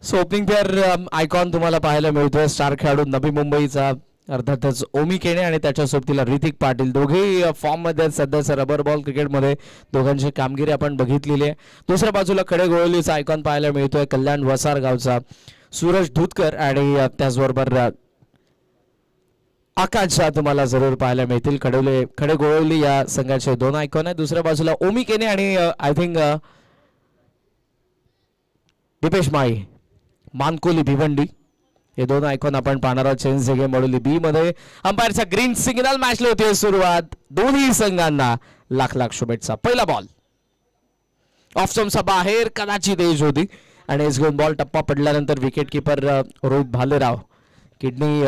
So opening pair icon तुम्हाला पाहायला मिळतोय. स्टार खेळाडू नवी मुंबईचा अर्थातच ओमी केणे आणि त्याच्या सोबतीला ऋतिक पाटील दोघेही फॉर्म मध्ये सध्याचं रबर बॉल क्रिकेटमध्ये दोघांची कामगिरी आपण बघितलेली आहे. दुसऱ्या बाजूला खडेगोळलीचा आयकॉन पाहायला मिळतोय. कल्याण वसार गावचा सूरज धुतकर आणि त्याचबरोबर आकाश तुम्हाला जरूर पाहायला मिळतील. खडेगोळली या संघाचे दोन आयकॉन आहेत. दुसऱ्या बाजूला ओमी केणे आणि आय थिंक दीपेश माळी मानकोली भिवंडी हे दोन आयकॉन आपण पाहणार आहोत. चेंज गेम मॉड्यूल बी मध्ये अंपायरचा ग्रीन सिग्नल मॅचला होती सुरुवात. दोन्ही संघांना लाख लाख शुभेच्छा. पहिला बॉल ऑफ स्टंपचा बाहेर कदाचित एज होती आणि एज घेऊन बॉल टप्पा पडल्यानंतर wicket keeper Rohit Bhalerao kidney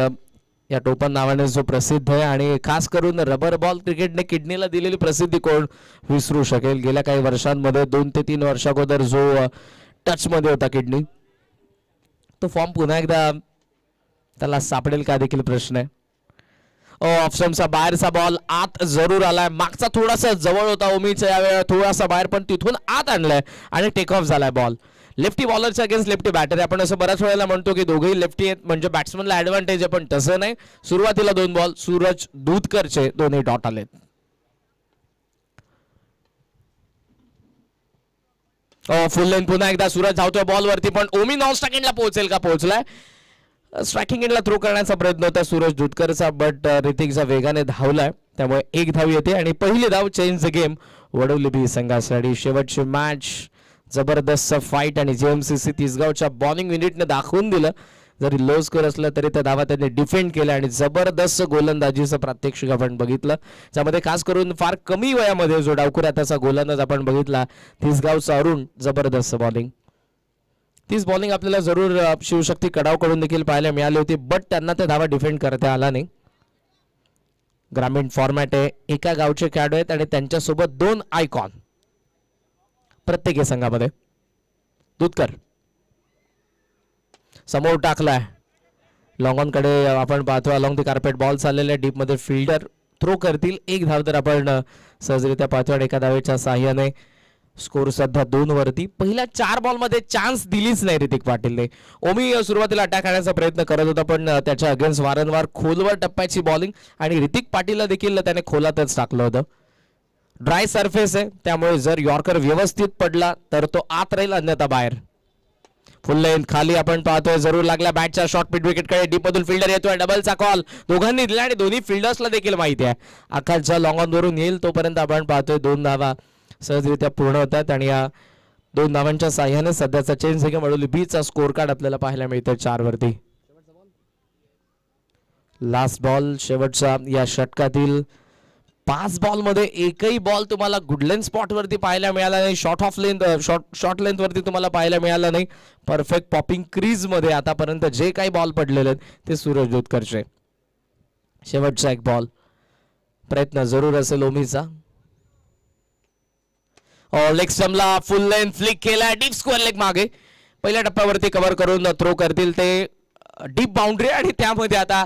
या टोपण नावाने जो प्रसिद्ध आहे आणि खास करून रबर बॉल क्रिकेटने किडनीला दिलेली प्रसिद्धी कोण विसरू शकेल. गेल्या काही वर्षांमध्ये 2 ते 3 वर्षाअगोदर जो टच मध्ये होता किडनी तो फॉर्म पुन्हा एकदा त्याला सापडेल का देखील प्रश्न आहे. ऑफ स्टंपचा बाहेरचा बॉल आत जरूर आलाय. मागचा थोडासा जवळ होता ओमीच्या यावेळेला थोडासा बाहेर पण तिथून आत आणलाय आणि टेक ऑफ झालाय बॉल. लेफ्टी बॉलरच्या अगेन्स्ट लेफ्टी बॅटर आपण असं बऱ्याच वेळेला म्हणतो की दोघेही लेफ्टी आहेत म्हणजे बॅट्समनला ऍडव्हान्टेज आहे पण तसं नाही. सुरुवातीला 2 बॉल सूरज दूधकरचे दोन्ही डॉट आलेत. फुल लेन पुन्हा एकदा सूरज धावतोय बॉल वरती पण ओमी नॉन स्ट्राइक एंडला पोहोचेल का. पोहोचलाय. स्ट्रायकिंग एंडला थ्रो करण्याचा प्रयत्न होता सूरज दूधकरचा बट ऋतिकचा वेगाने धावलाय त्यामुळे 1 धाव येते आणि पहिली धाव चेंज गेम वडवली बी संघासाठी. शेवटची मॅच जबरदस्त फाईट आणि जेएमसीसी तिसगावच्या बॉलिंग युनिटने दाखवून दिलं. जरी लो स्कोर असलं तरी त्या धावा त्यांनी डिफेंड केल्या आणि जबरदस्त गोलंदाजीचं प्रात्यक्षिक आपण बघितलं. त्यामध्ये खास करून फार कमी वयामध्ये जो डावखुरा त्याचा गोलंदाज आपण बघितला तिसगावचा अरुण जबरदस्त बॉलिंग. तीच बॉलिंग आपल्याला जरूर शिवशक्ती कडावकडून देखील पाहायला मिळाली होती बट त्यांना त्या धावा डिफेंड करता आला नाही. ग्रामीण फॉर्मॅट आहे. एका गावचे खेळाडू आहेत आणि त्यांच्यासोबत 2 आयकॉन प्रत्येक संघामध्ये. दूधकर समोर टाकलाय लॉंग ऑन कडे आपण पाहतो. अलॉंग द कार्पेट बॉल चाललेला डीप मध्ये फिल्डर थ्रो करतील. 1 धाव तर आपण सहजरित्या पाहतो आणि एका धावेच्या साह्याने स्कोर सध्या 2 वरती. पहिल्या 4 बॉल मध्ये चान्स दिलीच नाही ऋतिक पाटीलने. ओमी सुरुवातीला अटॅक आणण्याचा प्रयत्न करत होता पण त्याच्या अगेन्स्ट वारंवार खोलवर टप्प्याची बॉलिंग आणि ऋतिक पाटीलला देखील त्याने खोलातच टाकलं होतं. ड्राय सरफेस आहे त्यामुळे जर यॉर्कर व्यवस्थित पडला तर तो आत राहील अन्यथा बाहेर. फुल लेंथ खाली आपण पाहतोय जरूर लागला बॅटच्या शॉर्ट मिड विकेट कडे. डीप मधून फिल्डर येतोय. डबलचा कॉल दोघांनी दिला आणि दोन्ही फिल्डर्सला देखील माहिती आहे आकाशच्या लॉंग ऑन वरून येईल तोपर्यंत आपण पाहतोय 2 धावा सहजरित्या पूर्ण होतात आणि या 2 धावांच्या साह्याने सध्याचा चेंज गेम मॉड्यूल बी चा स्कोर कार्ड आपल्याला पाहायला मिळतोय 4 वरती. लास्ट बॉल शेवटचा या षटकातील 5 बॉल मध्ये एकही बॉल तुम्हाला गुडलेन स्पॉट वरती पाहायला मिळाला नाही. शॉर्ट लेंथ वरती तुम्हाला पाहायला मिळाला नाही. परफेक्ट पॉपिंग क्रीज मध्ये आतापर्यंत जे काही बॉल पडलेले आहेत ते सूरज दूधकरचे. शेवटचा एक बॉल प्रयत्न जरूर असेल ओमीचा. लेग स्टंपला फुल लेंथ फ्लिक केला. डीप स्क्वेअर लेग मागे पहिल्या टप्प्यावरती कव्हर करून थ्रो करतील ते डीप बाउंड्री आणि त्यामध्ये आता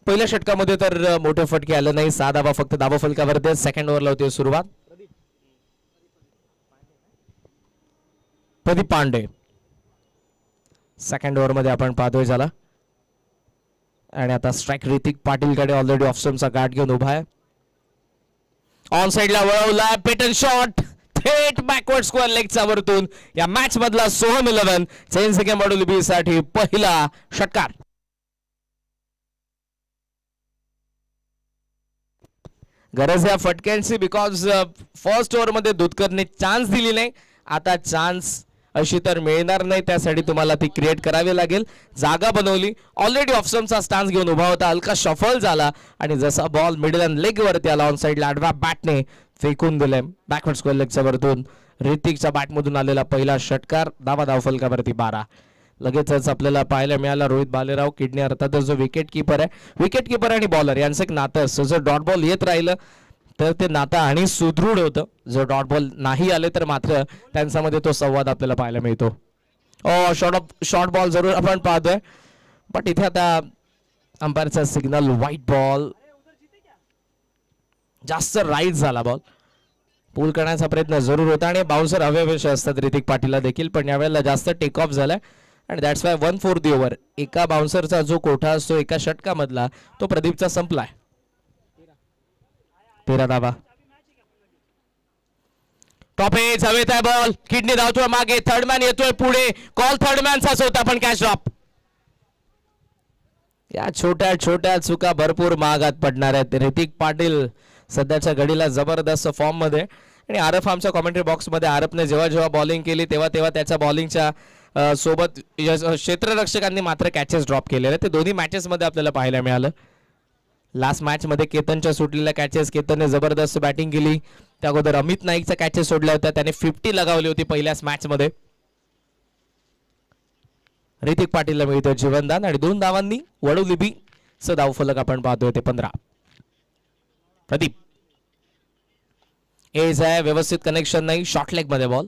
पहिल्या षटकामध्ये तर मोठे फटके आले नाही. 6 धावा फक्त धावा फलकावरती. सेकंड ओव्हरला होती सुरुवात. प्रदीप पांडे सेकंड ओव्हर मध्ये आपण पाहतोय झाला आणि आता स्ट्राइक ऋतिक पाटीलकडे ऑलरेडी ऑफ स्टंपचा गाठ घेऊन उभा आहे. ऑन साइडला वळवला पेटन शॉट थेट बॅकवर्ड स्क्वेअर लेगचा वरतून. या मॅच मधला सोहम 11 चेंज गेम मॉड्यूल बी साठी पहिला षटकार. गरज या फटक्यांची बिकॉज फर्स्ट ओव्हर मध्ये दूधकरने चान्स दिली नाही. आता चान्स अशी तर मिळणार नाही त्यासाठी तुम्हाला ती क्रिएट करावी लागेल. जागा बनवली ऑलरेडी ऑफ स्टंपचा स्टान्स घेऊन उभा होता. हलका शफल झाला आणि जसा बॉल मिडल अँड लेग वरती आला ऑन साइडला आडव्या बॅटने फेकून दिले बॅकवर्ड स्क्वेअर लेगच्या वरतून. ऋतिकच्या बॅटमधून आलेला पहिला षटकार. धावा फलकावरती 12. लगेचच आपल्याला पाहायला मिळाला रोहित भालेराव किडनी अर्थातच जो विकेट किपर आहे. विकेट किपर आणि बॉलर यांचं एक नातं असतं. जर डॉट बॉल येत राहिलं तर ते नातं आणि सुदृढ होतं. जो डॉट बॉल नाही आले तर मात्र त्यांच्यामध्ये तो संवाद आपल्याला पाहायला मिळतो. शॉर्ट बॉल जरूर आपण पाहतोय, बट इथे आता अंपायरचा सिग्नल व्हाईट बॉल. जास्त राईट झाला बॉल. पूल करण्याचा प्रयत्न जरूर होता आणि बाउन्सर हवेवेशे असतात ऋतिक पाटीलला देखील, पण यावेळेला जास्त टेक ऑफ झालाय आणि दॅट्स वाय 1/4 दी ओव्हर. एका बाउन्सरचा जो कोठा असतो एका षटकामधला तो प्रदीपचा संपलाय. 13 धावा. टॉप एज हवेत आहे बॉल. किडनी धावतोय मागे. थर्डमॅन येतोय पुढे. कॉल थर्डमॅनचाच होता पण कॅच ड्रॉप. या छोट्या छोट्या चुका भरपूर महागात पडणार आहेत. ऋतिक पाटील सध्याच्या घडीला जबरदस्त फॉर्म मध्ये आणि आरफ आमच्या कॉमेंट्री बॉक्स मध्ये आरफने जेव्हा जेव्हा बॉलिंग केली तेव्हा तेव्हा त्याच्या बॉलिंगच्या सोबत क्षेत्ररक्षकांनी मात्र कॅचेस ड्रॉप केलेले. ते दोन्ही मॅचेस मध्ये आपल्याला पाहायला मिळालं. लास्ट मॅच मध्ये केतनच्या सुटलेल्या कॅचेस, केतनने जबरदस्त बॅटिंग केली. त्या अगोदर अमित नाईकच्या कॅचेस सोडल्या होत्या, त्याने 50 लगावली होती पहिल्याच मॅच मध्ये. ऋतिक पाटीलला मिळतोय जीवनदान आणि 2 धावांनी वडोली बी च धावफलक आपण पाहतोय ते 15. प्रदीप एज आहे, व्यवस्थित कनेक्शन नाही, शॉर्ट लेग मध्ये बॉल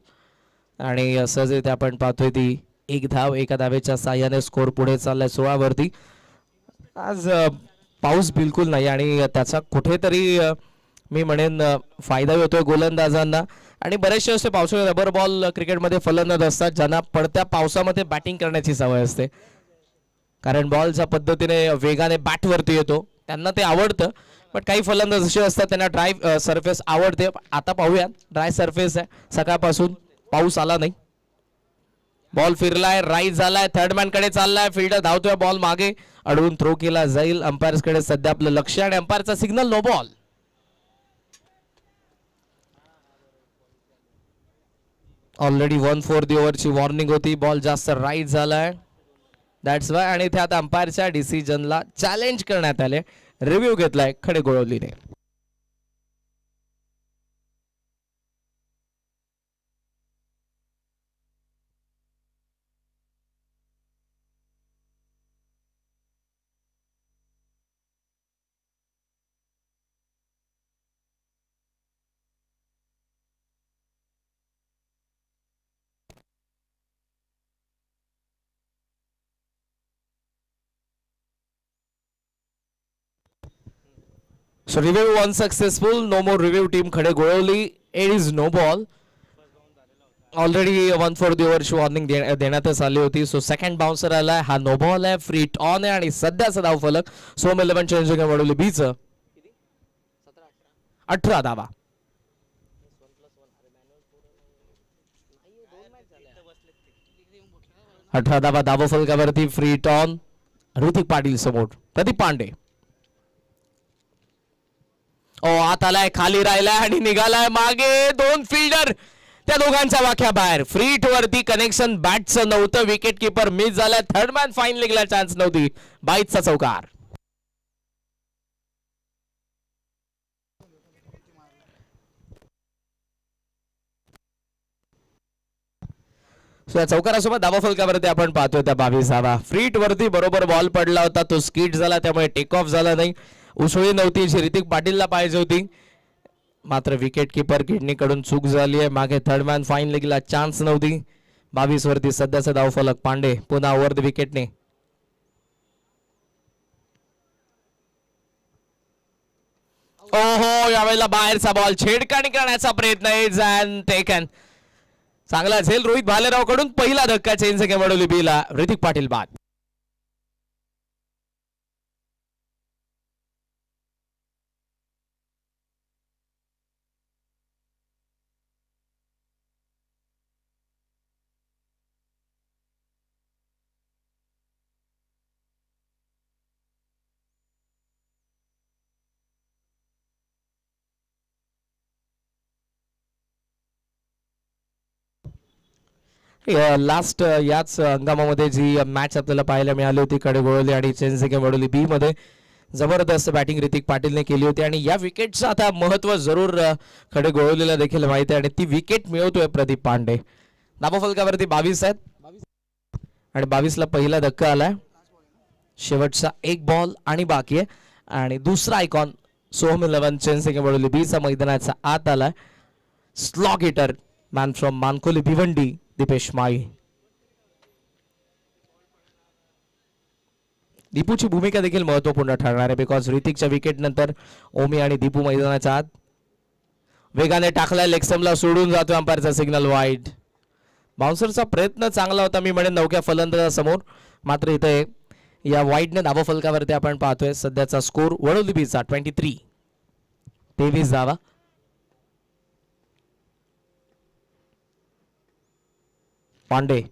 आणि सहजरित्या आपण पाहतोय ती 1 धाव. एका धावेच्या साह्याने स्कोर पुढे चाललाय 16 वरती. आज पाऊस बिलकुल नाही आणि त्याचा कुठेतरी मी म्हणेन फायदा होतोय गोलंदाजांना. आणि बरेचसे असे पावसाळी रबर बॉल क्रिकेटमध्ये फलंदाज असतात ज्यांना पडत्या पावसामध्ये बॅटिंग करण्याची सवय असते, कारण बॉलच्या पद्धतीने वेगाने बॅटवरती येतो, त्यांना ते आवडतं. पण काही फलंदाज असे असतात त्यांना ड्राय सरफेस आवडते. आता पाहूया, ड्राय सरफेस आहे, सकाळपासून पाऊस आला नाही. बॉल फिरलाय, राईट झालाय, थर्डमॅन कडे चाललाय, फिल्डर धावतोय, बॉल मागे अडवून थ्रो केला जाईल. अंपायर्स कडे सध्या आपलं लक्ष आणि अंपायरचा सिग्नल नो बॉल. ऑलरेडी 1/4 दी ओव्हरची वॉर्निंग होती. बॉल जास्त राईट झालाय, दॅट्स वाय. आणि इथे आता अंपायरच्या डिसिजनला चॅलेंज करण्यात आले. रिव्ह्यू घेतलाय खडेगोळवलीने. So review unsuccessful, no more review team खडेगोळवली. It is no ball. Already 1/4 दी ओव्हरची वॉर्निंग देण्यातच आली होती. सो सेकंड बाउन्सर आलाय, हा नो बॉल आहे, फ्री ऑन आहे आणि सध्याचा धाव फलक सोम 11 चेंजिंग वडोली बीच 18 धावा. धावा फलकावरती फ्री टॉन ऋतिक पाटील समोर प्रदीप पांडे. आत आलाय, खाली राहिलाय आणि निघालाय मागे. 2 फिल्डर, त्या दोघांच्या वाख्या बाहेर. फ्रीट वरती कनेक्शन बॅटचं नव्हतं, विकेट किपर मिस झालाय. थर्डमॅन फाईन लेगला चान्स नव्हती. बाईटचा चौकार. चौकारासोबत धावा फलकावरती आपण पाहतोय त्या 22 धावा. फ्रीट वरती बरोबर बॉल पडला होता, तो स्किट झाला, त्यामुळे टेक ऑफ झाला नाही. उसळी नव्हती जी ऋतिक पाटीलला पाहिजे होती, मात्र विकेट किपर किडनी कडून चूक झाली आहे. मागे थर्डमॅन फाईन लेगला चान्स नव्हती. 22 वरती सध्याचा धाव फलक. पांडे पुन्हा ओव्हर द विकेटने. ओहो, यावेळेला बाहेरचा बॉल, छेडखानी करण्याचा प्रयत्न आहे. टेकन चांगला झेल रोहित भालेराव कडून. पहिला धक्का चेंज वडोली बीला. ऋतिक पाटील बाद. लास्ट याच हंगामामध्ये जी मॅच आपल्याला पाहायला मिळाली होती खडेगोळवली आणि चेंजिंग वडोली बी मध्ये जबरदस्त बॅटिंग ऋतिक पाटीलने केली होती आणि या विकेटचं आता महत्व जरूर खडेगोळवलीला देखील माहिती आहे आणि ती विकेट मिळवतोय प्रदीप पांडे. धावा फलकावरती 22 आहेत आणि 22 ला पहिला धक्का आलाय. शेवटचा एक बॉल आणि बाकी आहे आणि दुसरा आयकॉन सोहम 11 चेन्नई बडोली बी चा मैदानाचा आत आलाय. Slog hitter man from Mankoli Bhiwandi Dipesh Mai. दीपूची भूमिका देखील महत्वपूर्ण ठरणार आहे बिकॉज ऋतिकच्या विकेट नंतर ओमी आणि दीपू मैदानाच्या आत. वेगाने टाकलाय लेगस्टम्पला सोडून जातोय अंपायरचा सिग्नल वाईड. बाउन्सरचा प्रयत्न चांगला होता मी म्हणेन नवख्या फलंदाजासमोर, मात्र इथे या वाईडने धावा फलकावरती आपण पाहतोय. सध्याचा स्कोर वडोली बीचा 23 धावा. पांडे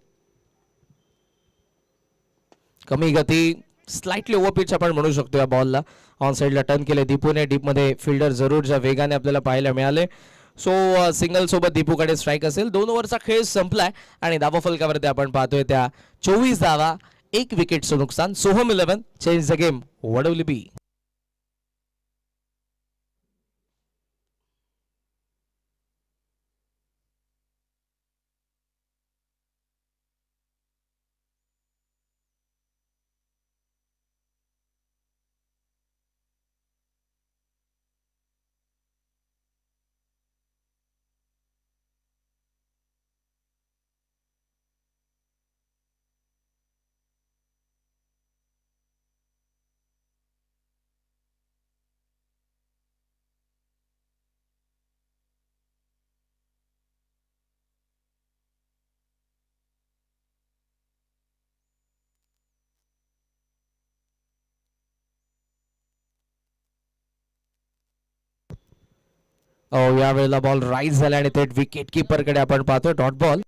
कमी गती स्लाइटली ओव्हर पिच आपण म्हणू शकतो या बॉलला. ऑन साइडला टर्न केले दीपूने. डीपमध्ये फिल्डर जरूर ज्या वेगाने आपल्याला पाहायला मिळाले. सो सिंगल सोबत दीपूकडे स्ट्राईक असेल. 2 ओव्हरचा खेळ संपलाय आणि धावा फलकावरती आपण पाहतोय त्या 24 धावा, 1 विकेटचं नुकसान. सोहम 11 चेंज द गेम वडोली बी. यावेळेला बॉल राईज झाला आणि थेट विकेट किपर कडे आपण पाहतोय. Dot ball.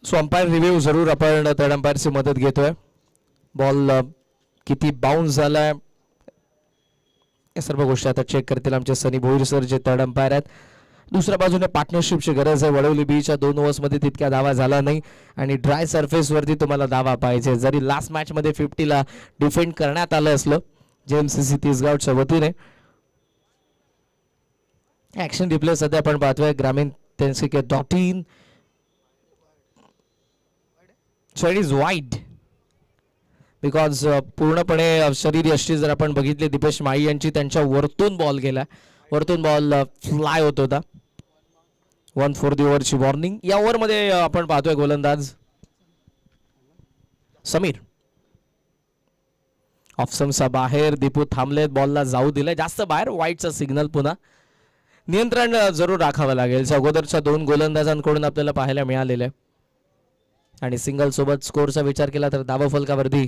So umpire review जरूर आपण थर्ड अंपायरची मदत घेतोय. बॉल किती बाउन्स झालाय या सर्व गोष्टी आता चेक करतील आमचे सनी भोईर सर जे थर्ड अंपायर आहेत. दुसऱ्या बाजूने पार्टनरशिपची गरज आहे. वडोली बीच्या 2 ओव्हर्समध्ये तितक्या धावा झाला नाही आणि ड्राय सरफेसवरती तुम्हाला धावा पाहिजे. जरी लास्ट मॅचमध्ये 50ला डिफेंड करण्यात आलं असलं जेएमसीसी तिसगावच्या वतीने. ऍक्शन रिप्ले सध्या आपण पाहतोय ग्रामीण .in. So it is wide because पूर्णपणे शरीर यष्टी जर आपण बघितली दीपेश माई यांची त्यांच्या वरतून बॉल गेला. वरतून बॉल फ्लाय होत होता. 1 फॉर द ओव्हरची वॉर्निंग. या ओव्हरमध्ये आपण पाहतोय गोलंदाज समीर ऑफसमचा बाहेर. दीपू थांबलेत. बॉलला जाऊ दिले जास्त बाहेर. वाईडचा सिग्नल. पुन्हा नियंत्रण जरूर राखावं लागेल. अगोदरच्या 2 गोलंदाजांकडून आपल्याला पाहायला मिळालेलं आहे. आणि सिंगल सोबत स्कोरचा विचार केला तर धावा फलकावरती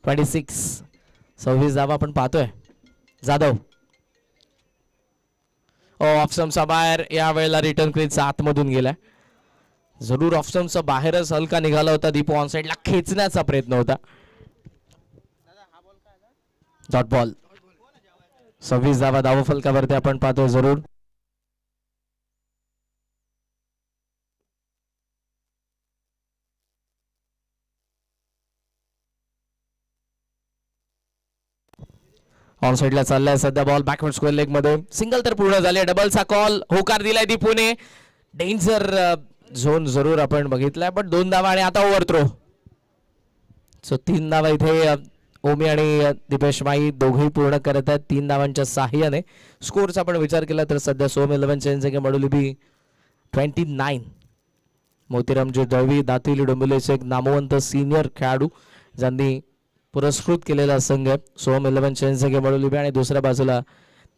26 धावा आपण पाहतोय. जाधव ऑफस्टंपचा बाहेर. या वेळेला रिटर्न क्रीजचा आतमधून गेलाय. जरूर ऑफस्टंपचा बाहेरच हलका निघाला होता. दीपू ऑन साइडला खेचण्याचा प्रयत्न होता. Dot ball. 26 धावा धावा फलकावरती आपण पाहतोय. जरूर ऑन साइडला चाललाय सध्या बॉल. बॅकवर्ड स्क्वेअर लेग मध्ये सिंगल तर पूर्ण झाले. डबलचा कॉल होकार दिलाय दीपूने. डेंजर झोन जरूर आपण बघितलाय पण 2 धावा आणि आता ओव्हर थ्रो. सो 3 धावा इथे ओमी आणि दीपेश माई दोघेही पूर्ण करत आहेत 3 धावांच्या साह्याने. स्कोरचा आपण विचार केला तर सध्या सोहम 11 चेंज बडोली बी 29. मोतीरामजी दळवी दातिली डोंबिवलीचे एक नामवंत सिनियर खेळाडू ज्यांनी पुरस्कृत केलेला संघ सोहम 11 चेंज बडोली बी. आणि दुसऱ्या बाजूला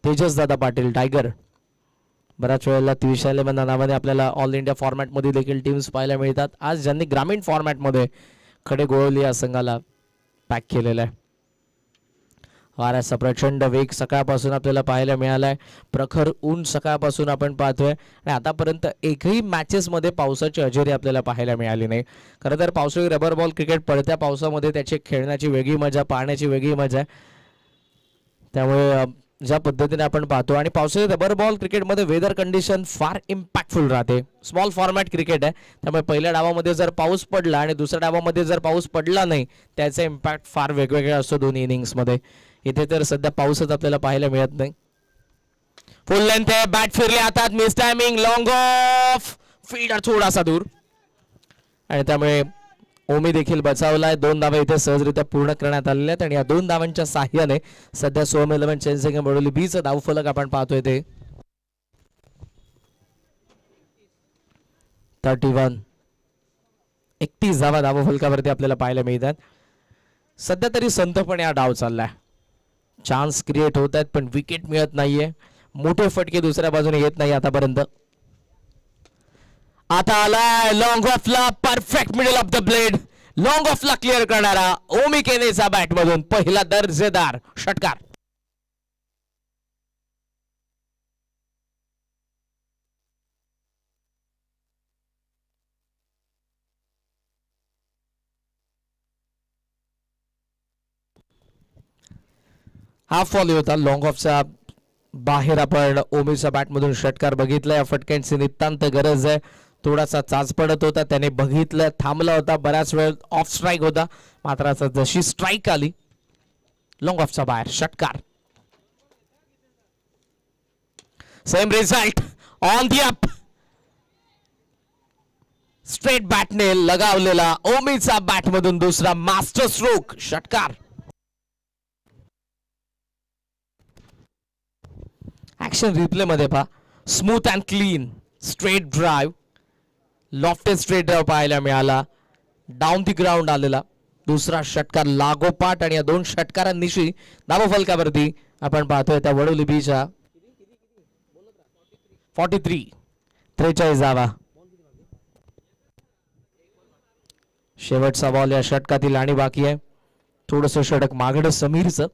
तेजस दादा पाटील टायगर. बऱ्याच वेळेला 23 नावाने आपल्याला ऑल इंडिया फॉर्मॅटमध्ये देखील टीम्स पाहायला मिळतात. आज ज्यांनी ग्रामीण फॉर्मॅटमध्ये खडे गोळवली या संघाला पॅक केलेला आहे. वाऱ्याचा प्रचंड वेग सकाळपासून आपल्याला पाहायला मिळालाय. प्रखर ऊन सकाळपासून आपण पाहतोय आणि आतापर्यंत एकही मॅचेसमध्ये पावसाची हजेरी आपल्याला पाहायला मिळाली नाही. खरं तर पावसाळी रबर बॉल क्रिकेट पडत्या पावसामध्ये त्याची खेळण्याची वेगळी मजा, पाहण्याची वेगळी मजा आहे. त्यामुळे ज्या पद्धतीने आपण पाहतो आणि पावसाळ्यात रबर बॉल क्रिकेटमध्ये वेदर कंडिशन फार इम्पॅक्टफुल राहते. स्मॉल फॉर्मॅट क्रिकेट आहे, त्यामुळे पहिल्या डावामध्ये जर पाऊस पडला आणि दुसऱ्या डावामध्ये जर पाऊस पडला नाही त्याचा इम्पॅक्ट फार वेगवेगळा असतो दोन्ही इनिंग्समध्ये. इथे तर सध्या पाऊसच आपल्याला पाहायला मिळत नाही. फुल लेंथ आहे, बॅट फिरले हातात, miss timing, long of, fielder थोडासा दूर आणि त्यामुळे ओमी देखील बचावलाय. 2 धावा इथे सहजरित्या पूर्ण करण्यात आलेल्या आहेत आणि या 2 धावांच्या साह्याने सध्या सोहम 11 चेन्नई बडोली बी चं धावफलक आपण पाहतोय ते 31. 31 धावा धावफलकावरती आपल्याला पाहायला मिळतात. सध्या तरी संतपणे हा डाव चाललाय. चान्स क्रिएट होत आहेत पण विकेट मिळत नाहीये. मोठे फटके दुसऱ्या बाजूने येत नाही आतापर्यंत. आता आलाय लॉंग ऑफला, perfect middle of the blade, long ऑफला क्लिअर करणारा ओमी केनेचा बॅट मधून पहिला दर्जेदार षटकार. हाफ फॉली होता लॉंग ऑफचा बाहेर. आपण ओमीच्या बॅट मधून षटकार बघितला. या फटक्यांची नितांत गरज आहे. थोडासा चाच पडत होता, त्याने बघितलं, थांबला होता, बराच वेळ ऑफ स्ट्राईक होता, मात्र जशी स्ट्राईक आली लॉंग ऑफचा बाहेर षटकार. Same result on the up. Straight बॅटने लगावलेला ओमीचा बॅट मधून दुसरा मास्टर स्ट्रोक षटकार. ऍक्शन रिप्ले मध्ये पहा, smooth and clean straight drive, lofted straight drive पाहायला मिळाला. डाऊन दी ग्राउंड आलेला दुसरा षटकार लागोपाठ आणि या 2 षटकारांनिशी धावफलकावरती आपण पाहतोय त्या वडोली बीच्या 43 धावा. शेवटचा बॉल या षटकातील आणि बाकी आहे. थोडस षटक मागडं समीरचं.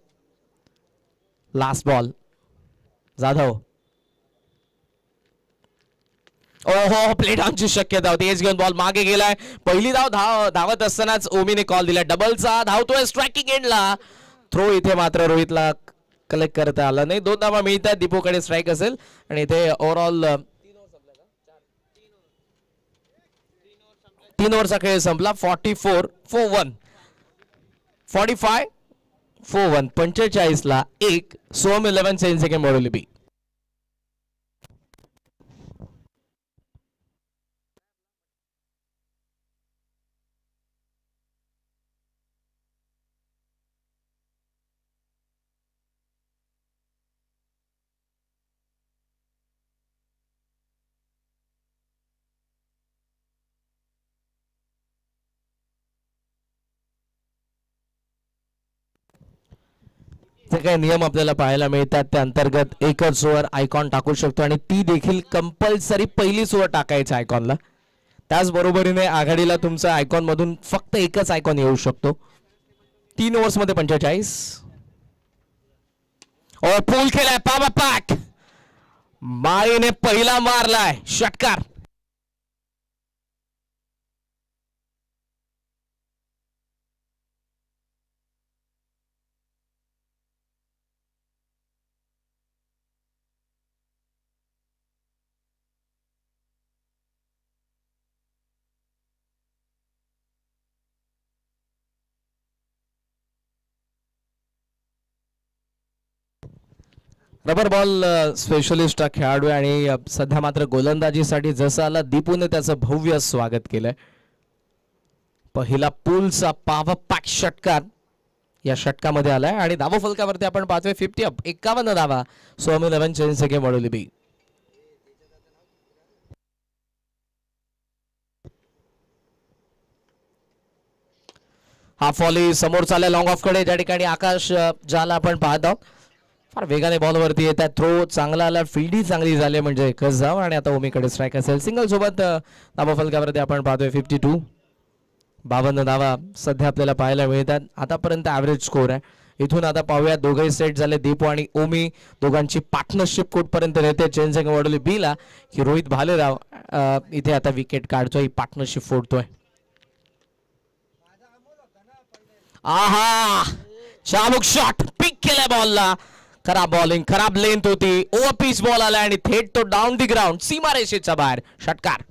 Last ball Jadhav. ओहो, प्लेट ऑनची शक्यता होती. एज घेऊन बॉल मागे गेलाय. पहिली धावत असतानाच ओमीने कॉल दिला डबलचा. धावतोय स्ट्रायकिंग एंडला. थ्रो इथे मात्र रोहितला कलेक्ट करता आला नाही. 2 धावा मिळतात. दीपूकडे स्ट्राईक असेल आणि इथे ओव्हरऑल 3 ओव्हरचा खेळ संपला. 44-4-1 45-4-1 45 ला 1 सोहम 11 चेन्नई बडोली बी. जे काही नियम आपल्याला पाहायला मिळतात त्या अंतर्गत एकच ओव्हर आयकॉन टाकू शकतो आणि ती देखील कंपल्सरी पहिलीच ओव्हर टाकायची आयकॉनला. त्याचबरोबरीने आघाडीला तुमच्या आयकॉन मधून फक्त एकच आयकॉन येऊ शकतो. 3 ओव्हर्स मध्ये 45. और पूल केलाय पावा पॅक. माळीने पहिला मारलाय षटकार. रबर बॉल स्पेशलिस्ट खेळाडू आणि सध्या मात्र गोलंदाजीसाठी जसं आला दीपूने त्याचं भव्य स्वागत केलंय. पहिला पूलचा पावा पॅक षटकार या षटकामध्ये आलाय आणि धावफलकावरती आपण पाहतोय 50 अप 51 धावा सोहम 11 चेन्नई बडोली बी. हा फॉली समोर चालला लॉंग ऑफ कडे. त्या ठिकाणी आकाश ज्याला आपण पाहत आहोत फार वेगाने बॉलवरती येतात. थ्रो चांगला आला, फील्डी चांगली झाली म्हणजे एकच धाव आणि आता ओमीकडे स्ट्राईक असेल. सिंगल सोबत धावफलकावरती आपण पाहतोय 52 52 धावा सध्या आपल्याला पाहायला मिळतात. आतापर्यंत ॲव्हरेज स्कोर आहे. इथून आता पाहूया दोघंही सेट झाले. दीपू आणि ओमी दोघांची पार्टनरशिप कुठपर्यंत येते चेन्नई बडोली बीला की रोहित भालेराव इथे आता विकेट काढतोय, पार्टनरशिप फोडतोय. आहा, चाबूक शॉट पिक केलाय बॉलला. खराब बॉलिंग, खराब लेंथ होती, ओव्हर पिच बॉल आला आणि थेट तो डाऊन दी ग्राउंड, सीमारेषेच्या बाहेर, षटकार.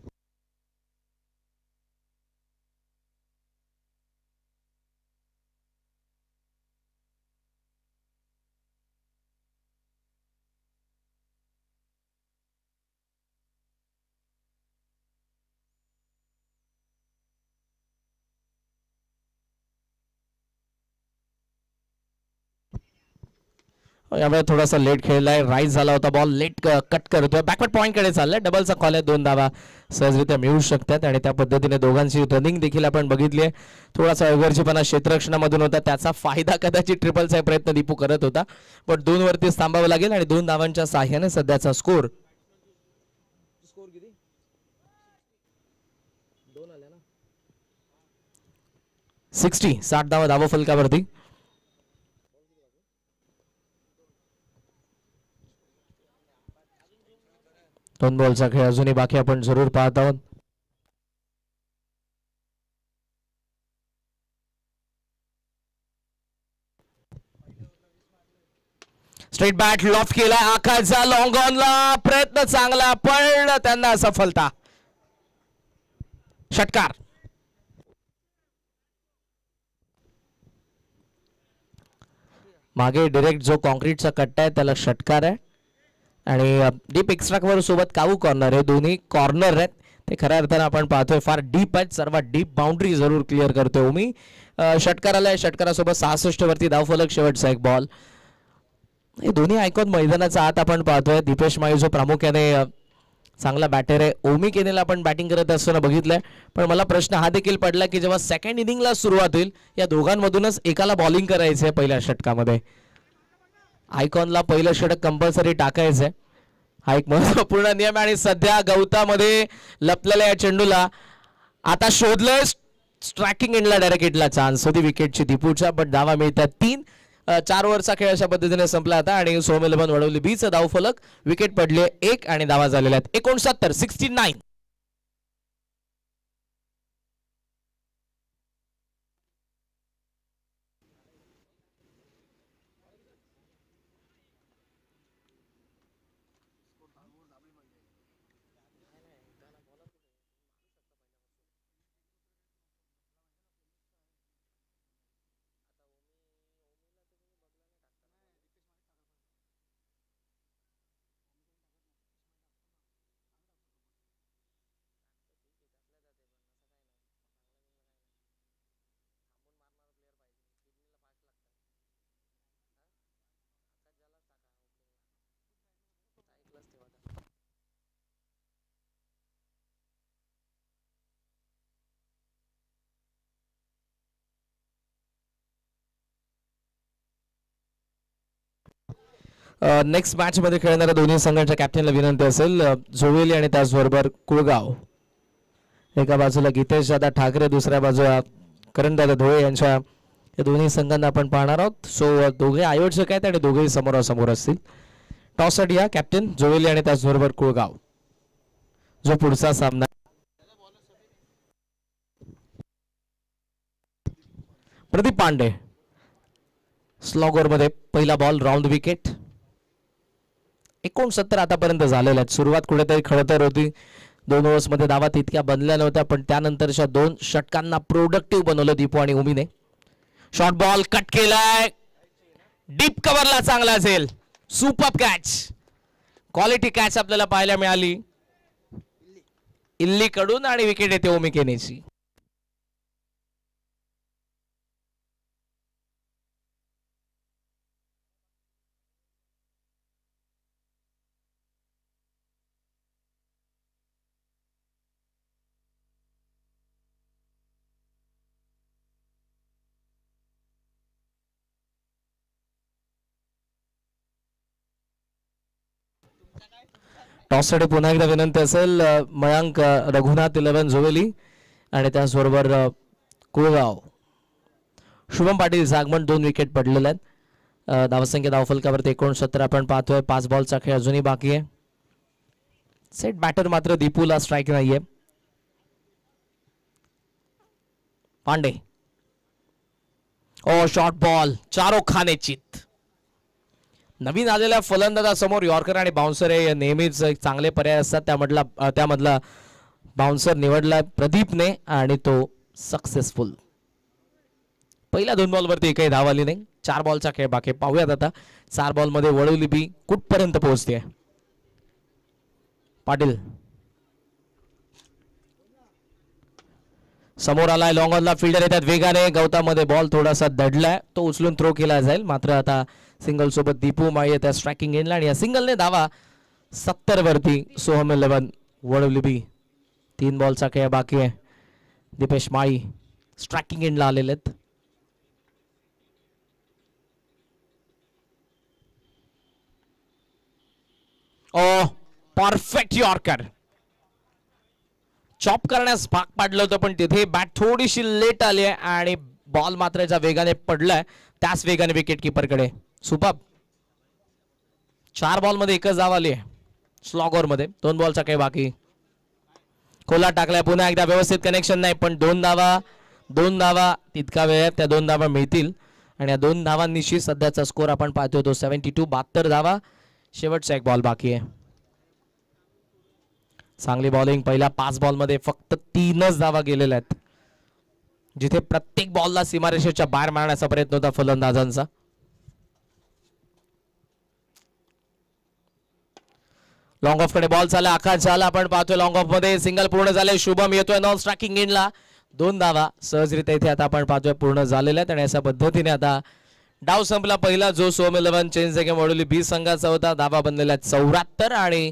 यामुळे थोडासा लेट खेळलाय, राईज झाला होता बॉल, लेट कट करतोय, बॅकवर्ड पॉईंट कडे चाललाय, डबलचा कॉल आहे, 2 धावा सहजरित्या मिळू शकतात आणि त्या पद्धतीने दोघांची रनिंग देखील आपण बघितली आहे. थोडासा अवघडचीपणा क्षेत्ररक्षणामधून होता, त्याचा फायदा कदाचित ट्रिपलचा प्रयत्न दीपू करत होता, पण 2 वरती थांबावं लागेल आणि 2 धावांच्या साह्याने सध्याचा स्कोर 60 धावा धावा फलकावरती. 2 बॉलचा खेळ अजूनही बाकी आपण जरूर पाहत आहोत. स्ट्रेट बॅट लॉफ्ट केलाय, आकाशचा लॉंग ऑनला प्रयत्न चांगला, पण त्यांना सफलता, षटकार. मागे डायरेक्ट जो कॉन्क्रीटचा कट्टा आहे त्याला षटकार आहे आणि डीप एक्स्ट्रा कव्हर सोबत काऊ कॉर्नर आहे, दोन्ही कॉर्नर आहेत ते खऱ्या अर्थानं आपण पाहतोय फार डीप आहेत, सर्वात डीप बाउंड्री जरूर क्लिअर करतोय ओमी. षटकाराला आहे, षटकारासोबत 66 वरती धावफलक, शेवटचा एक बॉल. हे दोन्ही आयकॉन मैदानाचा आत आपण पाहतोय. दीपेश माळी जो प्रामुख्याने चांगला बॅटर आहे, ओमी केनेला आपण बॅटिंग करत असताना बघितलंय, पण मला प्रश्न हा देखील पडला की जेव्हा सेकंड इनिंगला सुरुवात होईल या दोघांमधूनच एकाला बॉलिंग करायचं आहे पहिल्या षटकामध्ये. आयकॉनला पहिलं षटक कंपल्सरी टाकायचंय, हा एक महत्वपूर्ण नियम आहे आणि सध्या गवतामध्ये लपलेल्या या चेंडूला आता शोधलंय स्ट्रायकिंग एंडला, डायरेक्ट हिटला चान्स होती विकेटची दीपूच्या, बट धावा मिळतात 3. 4 ओव्हरचा खेळ अशा पद्धतीने संपला आता आणि सोम 11 वडवली बीचं धावफलक, विकेट पडले 1 आणि धावा झालेल्या आहेत 69. नेक्स्ट मॅच मध्ये खेळणाऱ्या दोन्ही संघांच्या कॅप्टनला विनंती असेल, जोवेली आणि त्याचबरोबर कुळगाव. एका बाजूला गीतेश दादा ठाकरे, दुसऱ्या बाजूला करणदादा धोळे यांच्या या दोन्ही संघांना आपण पाहणार आहोत. सो दोघे आयोजक आहेत आणि दोघेही समोरासमोर असतील. टॉस साठी या कॅप्टन जोवेली आणि त्याचबरोबर कुळगाव जो पुढचा सामना. प्रदीप पांडे स्लॉगर मध्ये पहिला बॉल, राऊंड विकेट. 69 आतापर्यंत झालेल्या आहेत. सुरुवात कुठेतरी खडतर होती, 2 ओव्हर्स मध्ये धावा तितक्या बनल्या नव्हत्या, पण त्यानंतरच्या 2 षटकांना प्रोडक्टिव्ह बनवलं दीपू आणि उमीने. शॉर्ट बॉल कट केलाय, डीप कव्हरला चांगला असेल, सुपर कॅच, क्वालिटी कॅच आपल्याला पाहायला मिळाली इल्ली कडून आणि विकेट येते ओमी केनेची. टॉससाठी पुन्हा एकदा विनंती असेल, मयांक रघुनाथ 11 जोवेली आणि त्याचबरोबर कुळगाव शुभम पाटील जागमन 2 विकेट पडलेले आहेत. धावसंख्या धावफलकावरती 69 आपण पाहतोय. 5 बॉलचा खेळ अजूनही बाकी आहे. सेट बॅटर मात्र दीपूला स्ट्राईक नाहीये. पांडे, ओ शॉर्ट बॉल, चारो खाने चित, नवीन आलेल्या फलंदाजासमोर यॉर्कर आणि बाउन्सर हे नेहमीच एक चांगले पर्याय असतात. त्यामधला बाउन्सर निवडला प्रदीपने आणि तो सक्सेसफुल. पहिल्या 2 बॉलवरती एकही धाव आली नाही. 4 बॉलचा खेळ बाकी. पाहूयात आता 4 बॉलमध्ये वडोलिबी कुठपर्यंत पोहोचते. पाटील समोर आलाय. लॉंग ऑनला फिल्डर येतात वेगाने. गौतममध्ये बॉल थोडासा दडलाय. तो उचलून थ्रो केला जाईल. मात्र आता सिंगल सोबत दीपू माळी येतात स्ट्रायकिंग एंडला आणि या सिंगलने धावा 70 वरती. सोहम 11 वडोलिबी. 3 बॉलचा खेळ बाकी आहे. दीपेश माळी स्ट्रायकिंग एंडला आलेले आहेत. ओ परफेक्ट यॉर्कर. चॉप करण्यास भाग पाडलं होतं पण तिथे बॅट थोडीशी लेट आली आहे आणि बॉल मात्र ज्या वेगाने पडलाय त्याच वेगाने विकेट कीपरकडे. सुपर. 4 बॉलमध्ये एकच धाव आली आहे. स्लॉगर मध्ये 2 बॉलचा काही बाकी. खोला टाकलाय पुन्हा एकदा. व्यवस्थित कनेक्शन नाही पण 2 धावा तितका वेळ त्या 2 धावा मिळतील आणि या 2 धावांनिशी सध्याचा स्कोर आपण पाहतोय तो 72. 72 धावा. शेवटचा एक बॉल बाकी आहे. चांगली बॉलिंग. पहिल्या 5 बॉलमध्ये फक्त 3च धावा गेलेल्या आहेत. जिथे प्रत्येक बॉलला सीमारेषेच्या बाहेर मारण्याचा प्रयत्न होता फलंदाजांचा. लॉंग ऑफ कडे बॉल चालला. आकाश झाला आपण पाहतोय लॉंग ऑफ मध्ये सिंगल पूर्ण झाले. शुभम येतोय नॉन स्ट्रायकिंग एंडला. 2 धावा सहजरित्या इथे आता आपण पाहतोय पूर्ण झालेल्या आहेत आणि अशा पद्धतीने आता डाव संपला पहिला जो सोहम 11 चेंज गेम वडोली संघाचा होता. धावा बनलेल्या 74 आणि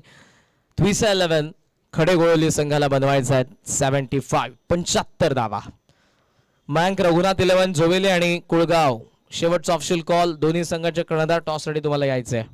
थ्विसा 11 खडेगोळवली संघाला बनवायचा आहे 75. 75 धावा. मयांक रघुनाथ 11 जोवेले आणि कुळगाव. शेवटचा ऑफिशियल कॉल. दोन्ही संघाचे कर्णधार टॉस साठी तुम्हाला यायचे आहे.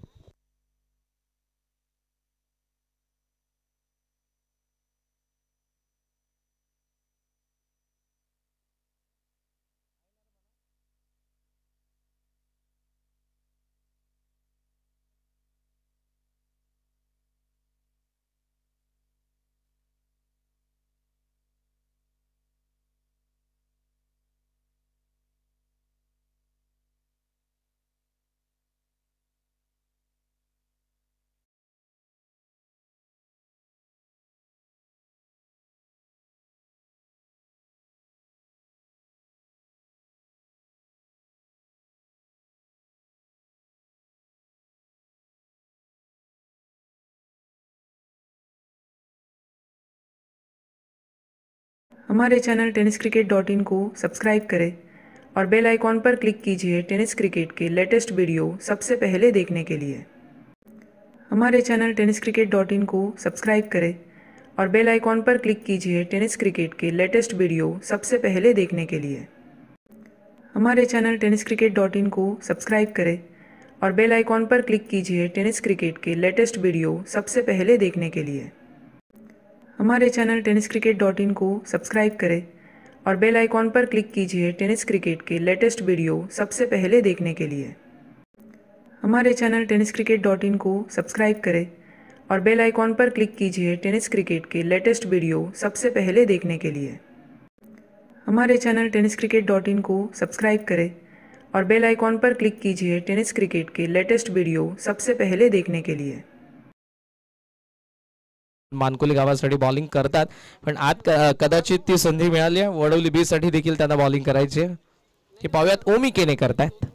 हमारे चैनल tenniscricket.in को सब्सक्राइब करें और बेल आइकॉन पर क्लिक कीजिए टेनिस क्रिकेट के लेटेस्ट वीडियो सबसे पहले देखने के लिए. हमारे चैनल tenniscricket.in को सब्सक्राइब करें और बेल आइकॉन पर क्लिक कीजिए टेनिस क्रिकेट के लेटेस्ट वीडियो सबसे पहले देखने के लिए. हमारे चैनल tenniscricket.in को सब्सक्राइब करें और बेल आइकॉन पर क्लिक कीजिए टेनिस क्रिकेट के लेटेस्ट वीडियो सबसे पहले देखने के लिए. हमारे चैनल tenniscricket.in को सब्सक्राइब करें और बेल आइकॉन पर क्लिक कीजिए टेनिस क्रिकेट के लेटेस्ट वीडियो सबसे पहले देखने के लिए. हमारे चैनल tenniscricket.in को सब्सक्राइब करें और बेल आइकॉन पर क्लिक कीजिए टेनिस क्रिकेट के लेटेस्ट वीडियो सबसे पहले देखने के लिए. हमारे चैनल tenniscricket.in को सब्सक्राइब करें और बेल आइकॉन पर क्लिक कीजिए टेनिस क्रिकेट के लेटेस्ट वीडियो सबसे पहले देखने के लिए. मानकोली गावासाठी बॉलिंग करतात पण आज कदाचित ती संधी मिळाली आहे. वडोली बी साठी देखील त्यांना बॉलिंग करायची आहे. हे पाहूयात ओमी केने करतायत.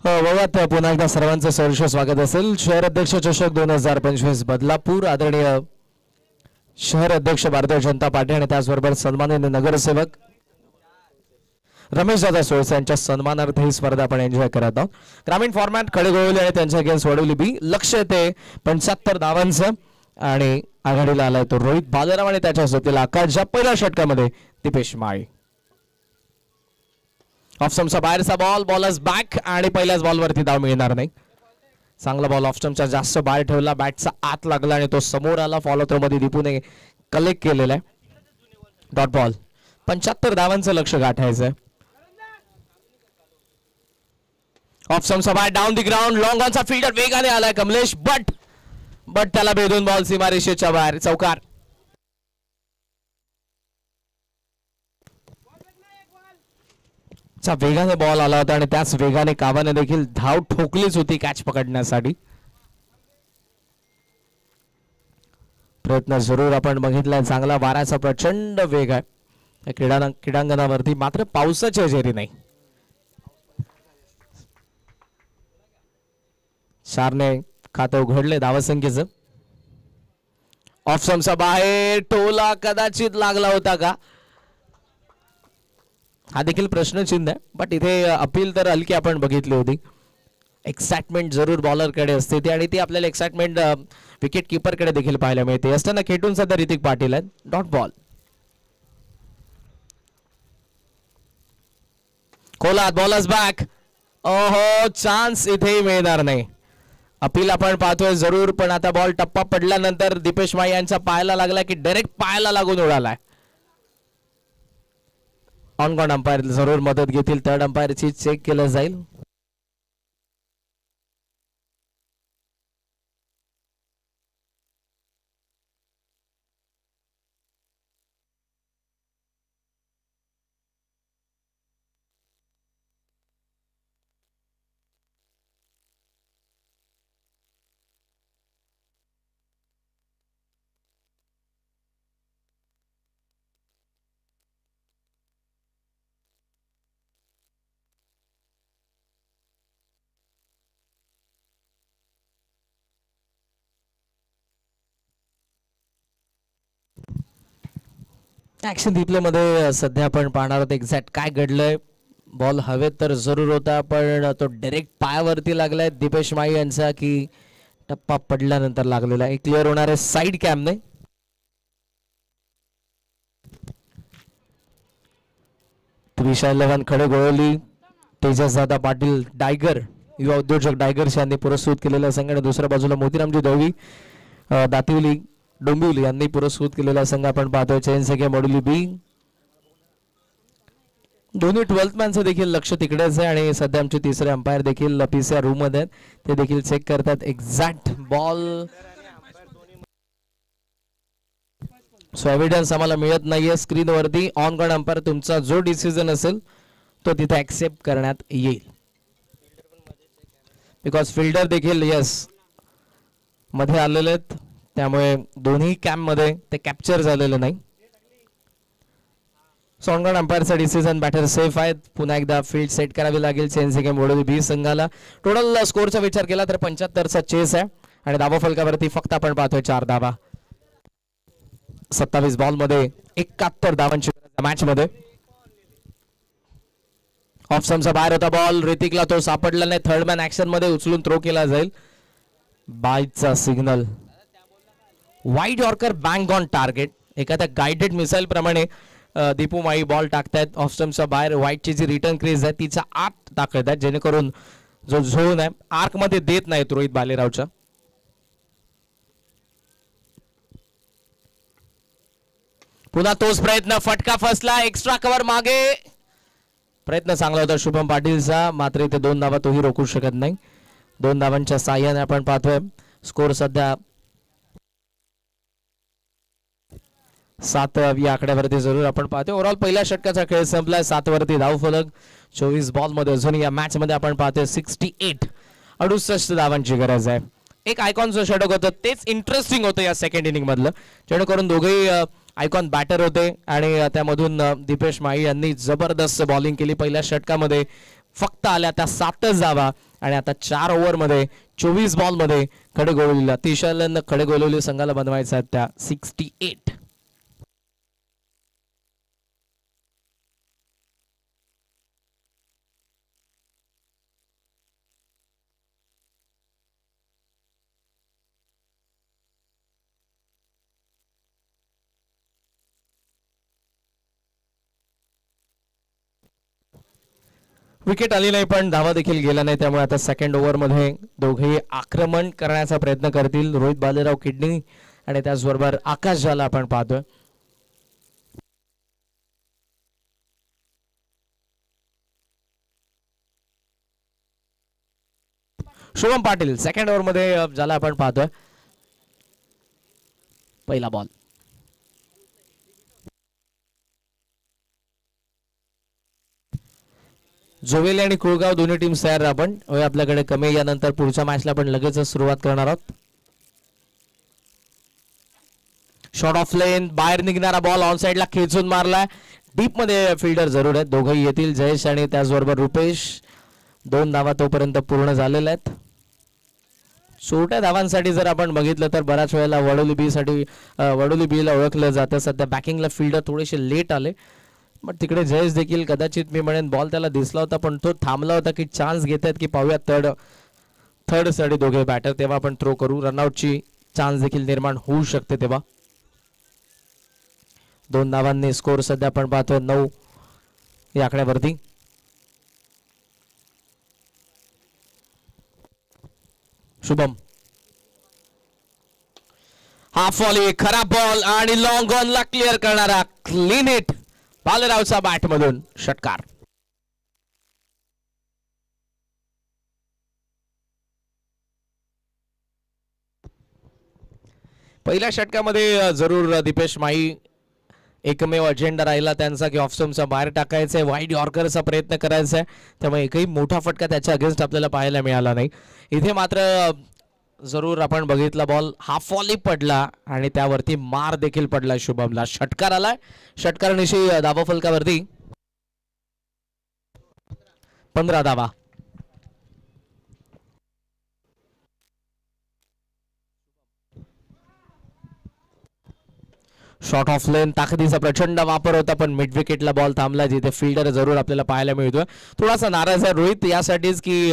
बघत पुन्हा एकदा सर्वांचं सहर्ष स्वागत असेल. शहर अध्यक्ष चषक 2025 बदलापूर. आदरणीय शहर अध्यक्ष भारतीय जनता पार्टी आणि त्याचबरोबर सन्माननीय नगरसेवक रमेश दादा सोळसे यांच्या सन्मानार्थ ही स्पर्धा आपण एन्जॉय करत आहोत. ग्रामीण फॉर्मॅट खडेगोळवली आणि त्यांच्या अगेन्स्ट वडवली बी. लक्ष येते 75 धावांचं आणि आघाडीला आलाय तो रोहित बालराम आणि त्याच्या सोबतीला आकाशच्या पहिल्या षटकामध्ये दीपेश माळी. ऑफ स्टंपचा बाहेरचा बॉल. बॉलर्स बॅक आणि पहिल्याच बॉलवरती धाव मिळणार नाही. चांगला बॉल ऑफ स्टंपचा जास्त बाहेर ठेवला. बॅटचा आत लागला आणि तो समोर आला. फॉलो थ्रो मध्ये दीपूने कलेक्ट केलेला आहे. Dot ball. 75 धावांचं लक्ष गाठायचंय. ऑफ स्टंपचा बाहेर डाऊन दी ग्राउंड. लॉंग ऑनचा फील्डर वेगाने आलाय कमलेश बट त्याला भेदून बॉल सीमारेषेच्या बाहेर. चौकार. वेगाने बॉल आला होता आणि त्याच वेगाने कावाने देखील धाव ठोकलीच होती कॅच पकडण्यासाठी. प्रयत्न जरूर आपण बघितलाय. चांगला वाऱ्याचा प्रचंड वेग आहे क्रीडांगणावरती. मात्र पावसाची हजेरी नाही. 4ने खातं उघडले धावसंख्येचं. ऑफ स्टंपचा बाहेर टोला कदाचित लागला होता का हा देखील प्रश्नचिन्ह आहे. बट इथे अपील तर हलकी आपण बघितली होती. एक्साइटमेंट जरूर बॉलरकडे असते ती आणि ती आपल्याला एक्साइटमेंट विकेट किपरकडे देखील पाहायला मिळते. असताना खेटून सध्या ऋतिक पाटील आहेत. Dot ball. कोलात बॉलर्स बॅक. ओहो चान्स इथे मिळणार नाही. अपील आपण पाहतोय जरूर पण आता बॉल टप्पा पडल्यानंतर दीपेश माळी यांच्या पायाला लागला की डायरेक्ट पायाला लागून उडालाय. ऑन ग्राउंड अंपायर जरूर मदत घेतील. थर्ड अंपायरची चेक केलं जाईल. ऍक्शन रिप्ले मध्ये सध्या आपण पाहणार आहोत एक्झॅक्ट काय घडलंय. बॉल हवेत तर जरूर होता पण तो डायरेक्ट पायावरती लागलाय दीपेश माळी यांचा की टप्पा पडल्यानंतर लागलेला आहे. क्लिअर होणार आहे साईड कॅमने. त्रिशा 11 खडेगोळवली. तेजस दादा पाटील डायगर युवा उद्योजक डायगर्स यांनी पुरस्कृत केलेल्या संघाने दुसऱ्या बाजूला मोतीरामजी दळवी दातिवली डोंबिवली यांनी पुरस्कृत केलेला संघ आपण पाहतोय. चैन सगळे मडुली बी. दोन्ही 12th मॅनचं देखील लक्ष तिकडेच आहे आणि सध्या आमचे तिसरे अंपायर देखील पीसीआर रूम मध्ये आहेत. ते देखील चेक करतात एक्झॅक्ट बॉल. सो एव्हिडन्स आम्हाला मिळत नाहीये स्क्रीनवरती. ऑन ग्राउंड अंपायर तुमचा जो डिसिजन असेल तो तिथे ऍक्सेप्ट करण्यात येईल. बिकॉज फिल्डर देखील यस मध्ये आलेले आहेत त्यामुळे दोन्ही कॅम्प मध्ये ते कॅप्चर झालेलं नाही. सॉन्गन अंपायरचा डिसिजन बॅटर सेफ आहेत. पुन्हा एकदा फील्ड सेट करावी लागेल चेन्नई मोडोली बी संघाला. टोटल स्कोरचा विचार केला तर 75चा चेस आहे आणि धावा फलकावरती फक्त आपण पाहतोय 4 धावा. 27 बॉल मध्ये 71 धावांची मॅच मध्ये. ऑफ स्टंपचा बाहेर होता बॉल. ऋतिकला तो सापडला नाही. थर्ड मॅन ऍक्शन मध्ये उचलून थ्रो केला जाईल. बायचा signal. Wide yorker bang on target. एखाद्या गाइडेड मिसाईल प्रमाणे दीपू माळी बॉल टाकतायत. ऑफ स्टंपच्या बाहेर व्हाईटची जी रिटर्न क्रीज आहे तिचा आत टाकत आहेत जेणेकरून जो झोन आहे आर्क मध्ये देत नाहीत रोहित बालेरावच्या. पुन्हा तोच प्रयत्न. फटका फसला. एक्स्ट्रा कव्हर मागे. प्रयत्न चांगला होता शुभम पाटीलचा मात्र इथे 2 धावा तोही रोखू शकत नाही. 2 धावांच्या साह्याने आपण पाहतोय स्कोर सध्या 7 या आकड्यावरती जरूर आपण पाहतोय. ओव्हरऑल पहिल्या षटकाचा खेळ संपलाय. 7 वरती धाव फलक. 24 बॉल मध्ये अजून या मॅच मध्ये आपण पाहतोय 68 धावांची गरज आहे. एक आयकॉनचं षटक होतं तेच इंटरेस्टिंग होतं या सेकंड इनिंग मधलं जेणेकरून दोघेही आयकॉन बॅटर होते आणि त्यामधून दीपेश माळी यांनी जबरदस्त बॉलिंग केली. पहिल्या षटकामध्ये फक्त आल्या त्या 7च धावा आणि आता 4 ओव्हरमध्ये 24 बॉलमध्ये खडेगोळवलीला अतिशय खडेगोळवली संघाला बनवायचा आहे त्या 68. विकेट आली नाही पण धावा देखील गेला नाही, त्यामुळे आता सेकंड ओव्हरमध्ये दोघेही आक्रमण करण्याचा प्रयत्न करतील. रोहित बालेराव किडनी आणि त्याचबरोबर आकाश झाला आपण पाहतोय. शुभम पाटील सेकंड ओव्हरमध्ये झाला आपण पाहतोय. पहिला बॉल जोवेली आणि कुळगाव दोन्ही टीम तयार. आपण आपल्याकडे कमी यानंतर पुढच्या मॅचला आपण लगेच सुरुवात करणार आहोत. शॉट ऑफ लेन बाहेर निघणारा बॉल ऑन साइडला खेचून मारलाय. डीप मध्ये फिल्डर जरूर आहेत, दोघंही येतील जयेश आणि त्याचबरोबर रुपेश. 2 धावा तोपर्यंत पूर्ण झालेल्या आहेत. छोट्या धावांसाठी जर आपण बघितलं तर बऱ्याच वेळेला वडोली बी ला ओळखलं जातं. सध्या बॅकिंगला फिल्डर थोडेसे लेट आले, पण तिकडे जयेश देखील कदाचित मी म्हणेन बॉल त्याला दिसला होता पण तो थांबला होता की चान्स घेत आहेत की पाहूया थर्ड साठी दोघे बॅटर तेव्हा आपण थ्रो करू. रनआउटची चान्स देखील निर्माण होऊ शकते तेव्हा. 2 धावांनी स्कोर सध्या आपण पाहतोय 9 या आकड्यावरती. शुभम हाफ व्हॉली खराब बॉल आणि लॉंग ऑन ला क्लिअर करणारा क्लीन हिट बालेरावचा बॅट मधून षटकार. पहिल्या षटकामध्ये जरूर दीपेश माई एकमेव अजेंडा राहिला त्यांचा की ऑफ स्टंपचा बाहेर टाकायचंय, वाईड यॉर्करचा प्रयत्न करायचा आहे. त्यामुळे एकही मोठा फटका त्याच्या अगेन्स्ट आपल्याला पाहायला मिळाला नाही. इथे मात्र जरूर आपण बघितला बॉल हाफ व्हॉली पडला आणि त्यावरती मार देखील पडला शुभमला. षटकार आलाय, षटकारानिशी धावा फलकावरती 15 धावा. शॉट ऑफ लेन ताकदीचा प्रचंड वापर होता पण मिड विकेटला बॉल थांबला, जिथे फिल्डर जरूर आपल्याला पाहायला मिळतोय. थोडासा नाराज आहे रोहित यासाठीच की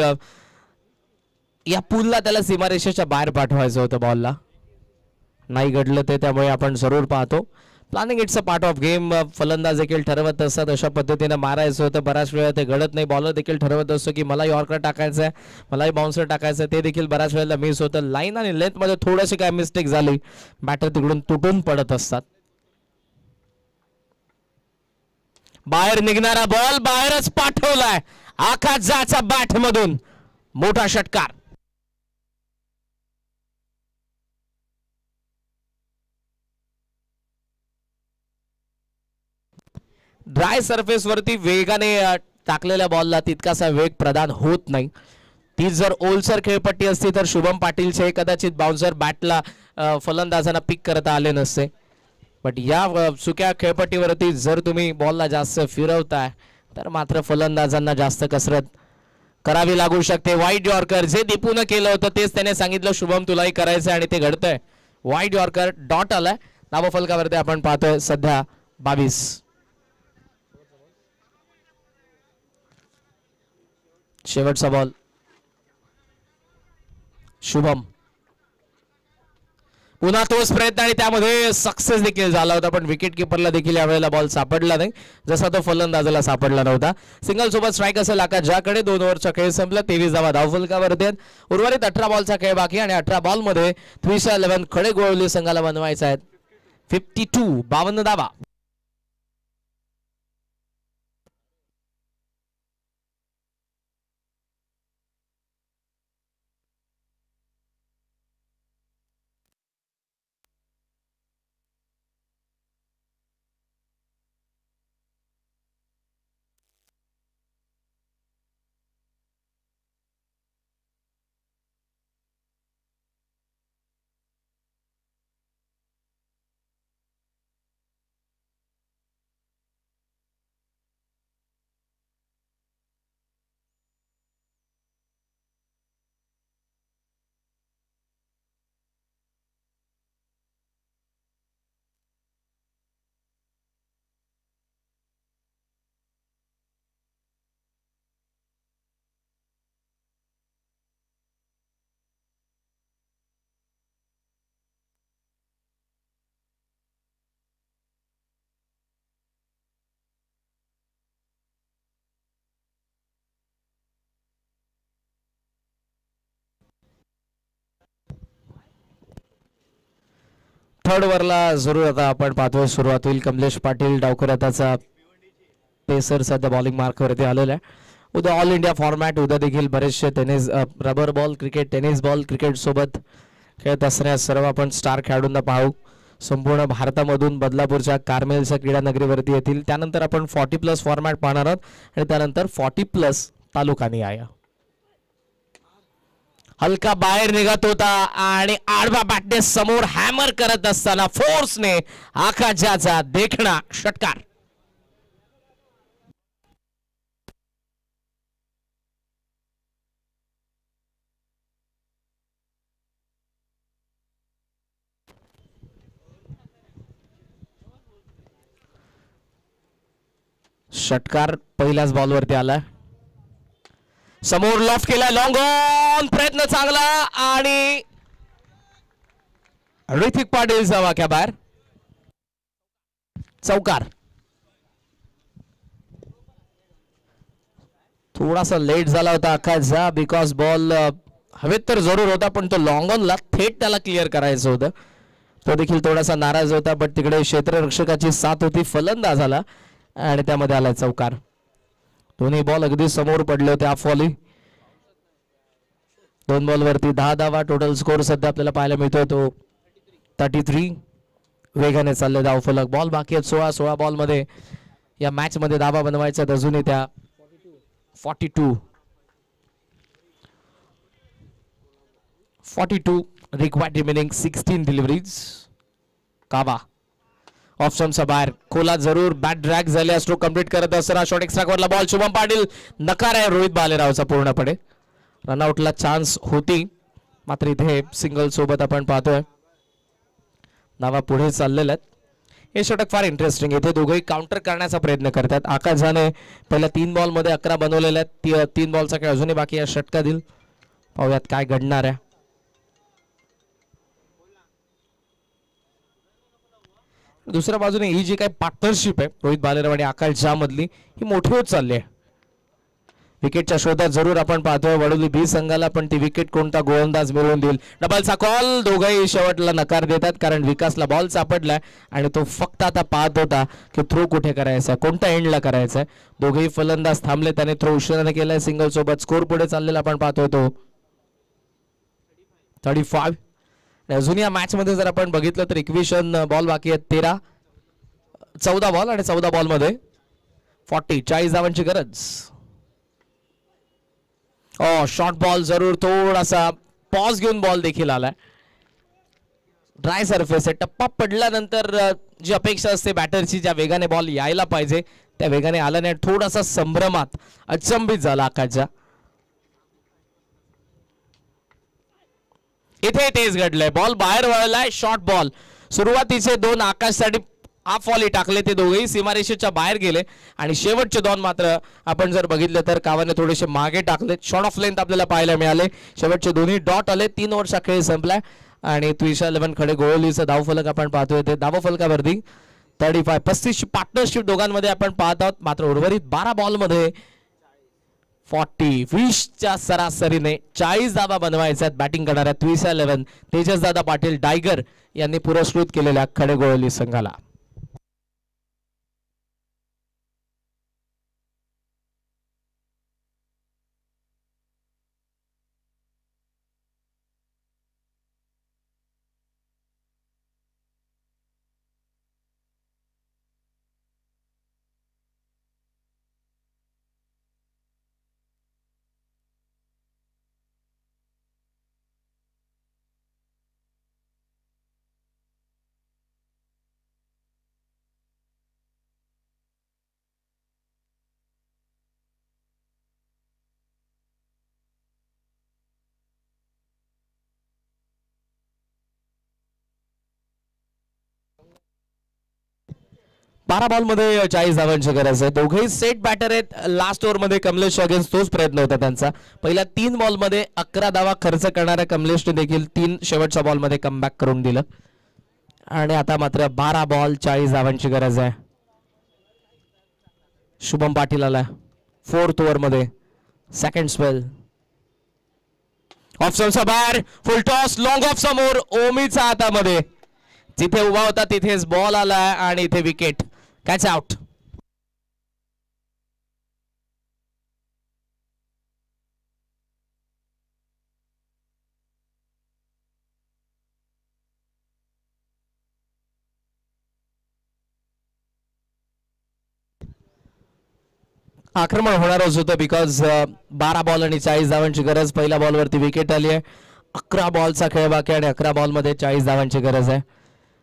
या पूलला त्याला सीमारेषेच्या बाहेर पाठवायचं होतं, बॉलला नाही घडलं ते. त्यामुळे आपण जरूर पाहतो planning it's a part of game. फलंदाज देखील ठरवत असतात अशा पद्धतीने मारायचं होतं. बऱ्याच वेळा ते घडत नाही. बॉलर देखील ठरवत असतो की मला यॉर्कर टाकायचं आहे, मलाही बाउन्सर टाकायचं आहे, ते देखील बऱ्याच वेळेला मिस होतं. लाईन आणि लेंथ मध्ये थोडीशी काय मिस्टेक झाली, बॅटर तिकडून तुटून पडत असतात. बाहेर निघणारा बॉल बाहेरच पाठवलाय आकाशाचा बॅट मधून मोठा षटकार. ड्राय सरफेस वरती वेगाने टाकलेल्या बॉलला तितकासा वेग प्रदान होत नाही. ती जर ओलसर खेळपट्टी असती तर शुभम पाटीलचे कदाचित बाउन्सर बॅटला फलंदाजांना पिक करता आले नसते. बट या सुक्या खेळपट्टीवरती जर तुम्ही बॉलला जास्त फिरवताय तर मात्र फलंदाजांना जास्त कसरत करावी लागू शकते. वाईड यॉर्कर जे दीपून केलं होतं तेच त्याने सांगितलं शुभम तुलाही करायचं आणि ते घडतंय. वाईड यॉर्कर डॉट आलाय. नावफलकावरती आपण पाहतोय सध्या 22. शेवटचा बॉल शुभम पुन्हा तोच प्रयत्न आणि त्यामध्ये सक्सेस देखील झाला होता पण विकेट किपरला देखील यावेळेला बॉल सापडला नाही जसा तो फलंदाजाला सापडला नव्हता. सिंगल सोबत स्ट्राईक असेल आकाश ज्याकडे 2 ओव्हरचा खेळ संपला. 23 धावा धावफलकावरती आहेत. उर्वरित 18 बॉलचा खेळ बाकी आणि 18 बॉलमध्ये 311 खडेगोळवली संघाला बनवायचा आहे 52 52 धावा. थर्ड ओव्हरला जरूर आता आपण पाहतोय सुरुवात होईल. कमलेश पाटील डावकर आताचा पेसर सध्या बॉलिंग मार्कवरती आलेला आहे. उद्या ऑल इंडिया फॉर्मॅट, उद्या देखील बरेचसे tennis, rubber ball cricket, tennis ball cricket सोबत खेळत असणाऱ्या सर्व आपण स्टार खेळाडूंना पाहू. संपूर्ण भारतामधून बदलापूरच्या कार्मेलच्या क्रीडा नगरीवरती येतील. त्यानंतर आपण 40+ फॉर्मॅट पाहणार आहोत आणि त्यानंतर 40+ तालुका निहाय. हलका बाहेर निघत होता आणि आडवा बॅटने समोर हॅमर करत असताना फोर्सने आकाशाचा देखणा षटकार. षटकार पहिल्याच बॉलवरती आला. समोर लॉफ्ट केला, लॉंग ऑन, प्रयत्न चांगला आणि ऋतिक पाटीलचा वाक्या बाहेर. चौकार. थोडासा लेट झाला होता आकाशचा, बिकॉज बॉल हवेत तर जरूर होता पण तो लॉंग ऑनला थेट त्याला क्लिअर करायचं होतं. तो देखील थोडासा नाराज होता, पण तिकडे क्षेत्ररक्षकाची साथ होती फलंदाजाला आणि त्यामध्ये आला चौकार. दोन्ही बॉल अगदी समोर पडले होते. हाफ व्हॉली, 2 बॉलवरती 10 धावा. टोटल स्कोर सध्या आपल्याला पाहायला मिळतोय तो 33. वेगाने चालले धावफलक. बॉल बाकी आहेत 16 बॉलमध्ये या मॅच मध्ये धावा बनवायच्या अजूनही त्या 42 रिक्वायर्ड रिमेनिंग 16 डिलिव्हरीज. कावा ऑप्शनचा बाहेर, खोला जरूर, बॅट ड्रॅग झाले, स्ट्रोक कंप्लीट करत असताना शॉट एक्स्ट्रा कव्हरला बॉल. शुभम पाटील नकार आहे रोहित भालेरावचा पूर्णपणे. रनआउटला चान्स होती मात्र इथे सिंगल सोबत आपण पाहतोय धावा पुढे चाललेल्या आहेत. हे षटक फार इंटरेस्टिंग. इथे दोघेही काउंटर करण्याचा प्रयत्न करतात. आकाश झाने पहिल्या 3 बॉलमध्ये 11 बनवलेल्या आहेत. 3 बॉलचा खेळ अजूनही बाकी या षटकातील. पाहूयात काय घडणार आहे. दुसऱ्या बाजूने ही जी काही पार्टनरशिप आहे रोहित भालेराव आणि आकाश झा मधली, ही मोठी होत चालली आहे. विकेटच्या शोधात जरूर आपण पाहतोय वडोली बी संघाला, पण ती विकेट कोणता गोलंदाज मिळवून देईल. डबलचा कॉल. दोघंही शेवटला नकार देतात कारण विकासला बॉल सापडलाय आणि तो फक्त आता पाहत होता की थ्रो कुठे करायचा, कोणत्या एंडला करायचा. दोघेही फलंदाज थांबले, त्याने थ्रो उशिराने केलाय. सिंगल सोबत स्कोर पुढे चाललेला आपण पाहतोय तो 35. अजून या मॅच मध्ये जर आपण बघितलं तर 21 बॉल बाकी आहेत. 14 बॉल आणि 14 बॉल मध्ये 40 धावांची गरज. शॉर्ट बॉल जरूर, थोडासा पॉज घेऊन बॉल देखील आलाय. ड्राय सरफेस आहे. टप्पा पडल्यानंतर जी अपेक्षा असते बॅटरची, ज्या वेगाने बॉल यायला पाहिजे त्या वेगाने आला नाही. थोडासा संभ्रमात अचंबित झाला आकाशचा. इथे तेच घडलंय. बॉल बाहेर वळलाय. Short ball. सुरुवातीचे 2 आकाशसाठी हाफ व्हॉली टाकले, ते दोघेही सीमारेषेच्या बाहेर गेले आणि शेवटचे 2 मात्र आपण जर बघितले तर कावाने थोडेसे मागे टाकले. शॉर्ट ऑफ लेंथ आपल्याला पाहायला मिळाले. शेवटचे दोन्ही डॉट आले. 3 ओव्हरचा खेळ संपलाय आणि त्रिशा 11 खडे गोळवलीचं धावफलक आपण पाहतोय. ते धावफलकावरती 35 पार्टनरशिप दोघांमध्ये आपण पाहत आहोत. मात्र उर्वरित 12 बॉलमध्ये 20च्या सरासरीने 40 धावा बनवायच्यात बॅटिंग करणाऱ्या त्रिशा 11 तेजसदादा पाटील डायगर यांनी पुरस्कृत केलेल्या खडेगोळवली संघाला. बारा बॉल मध्ये 40 धावांची गरज आहे. दोघेही सेट बॅटर आहेत. लास्ट ओव्हर मध्ये कमलेश अगेन्स्ट तोच प्रयत्न होता त्यांचा. पहिल्या 3 बॉल मध्ये 11 धावा खर्च करणाऱ्या कमलेशने देखील 3 शेवटच्या बॉल मध्ये कमबॅक करून दिलं आणि आता मात्र 12 बॉल 40 धावांची गरज आहे. शुभम पाटील आला 4th ओव्हर मध्ये. Second spell. ऑप्शनचा बाहेर. फुल टॉस. लॉंग ऑफ समोर. ओमीच्या हातामध्ये जिथे उभा होता तिथेच बॉल आला आणि इथे विकेट. Catch out. आक्रमण होणारच होतं बिकॉज 12 बॉल आणि 40 धावांची गरज. पहिल्या बॉलवरती विकेट आली आहे. 11 बॉलचा खेळ बाकी आणि 11 बॉलमध्ये 40 धावांची गरज आहे.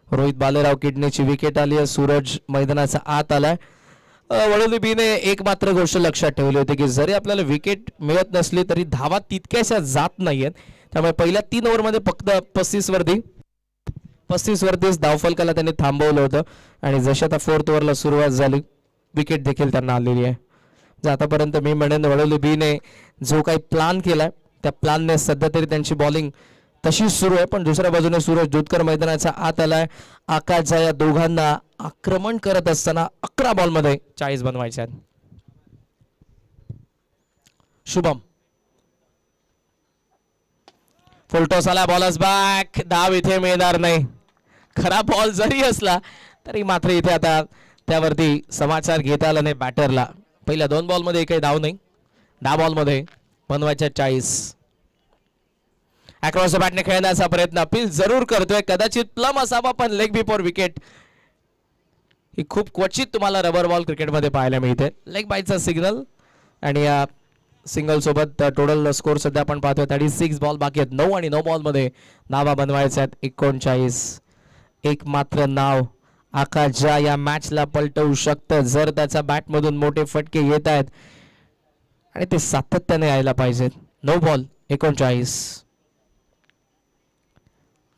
रोहित बालेराव किडनीची विकेट आली आहे. सूरज मैदानाचा आत आलाय. वडोली बीने एक मात्र गोष्ट लक्षात ठेवली होती की जरी आपल्याला विकेट मिळत नसली तरी धावा तितक्याशा जात नाहीयेत. त्यामुळे पहिल्या 3 ओव्हरमध्ये फक्त 35 वरतीच धावफलकाला त्यांनी थांबवलं होतं आणि जशी आता 4th ओव्हरला सुरुवात झाली विकेट देखील त्यांना आलेली आहे. आतापर्यंत मी म्हणेन वडोली बीने जो काही प्लॅन केलाय त्या प्लॅनने सध्या तरी त्यांची बॉलिंग तशीच सुरू आहे. पण दुसऱ्या बाजूने सूरज दूधकर मैदानाचा आत आलाय. आकाशच्या या दोघांना आक्रमण करत असताना 11 बॉलमध्ये 40 बनवायचे आहेत. शुभम फुलटॉस आला. Bowlers back. धाव इथे मिळणार नाही. खरा बॉल जरी असला तरी मात्र इथे आता त्यावरती समाचार घेता आला नाही बॅटरला. पहिल्या 2 बॉलमध्ये काही धाव नाही. 10 बॉलमध्ये बनवायच्या 40. अक्रॉस द बॅटने खेळण्याचा प्रयत्न अपील जरूर करतोय. कदाचित प्लम असावा पण लेग बिफोर विकेट ही खूप क्वचित तुम्हाला रबर बॉल क्रिकेटमध्ये पाहायला मिळते. लेग बायचा सिग्नल आणि या सिंगल सोबत टोटल स्कोर सध्या आपण पाहतोय 36 बॉल बाकी आहेत. 9 आणि 9 बॉलमध्ये नावा बनवायचे आहेत 39. एक मात्र नाव आकाश ज्या या मॅचला पलटवू शकतं जर त्याच्या बॅटमधून मोठे फटके येत आहेत आणि ते सातत्याने यायला पाहिजेत. 9 बॉल 39.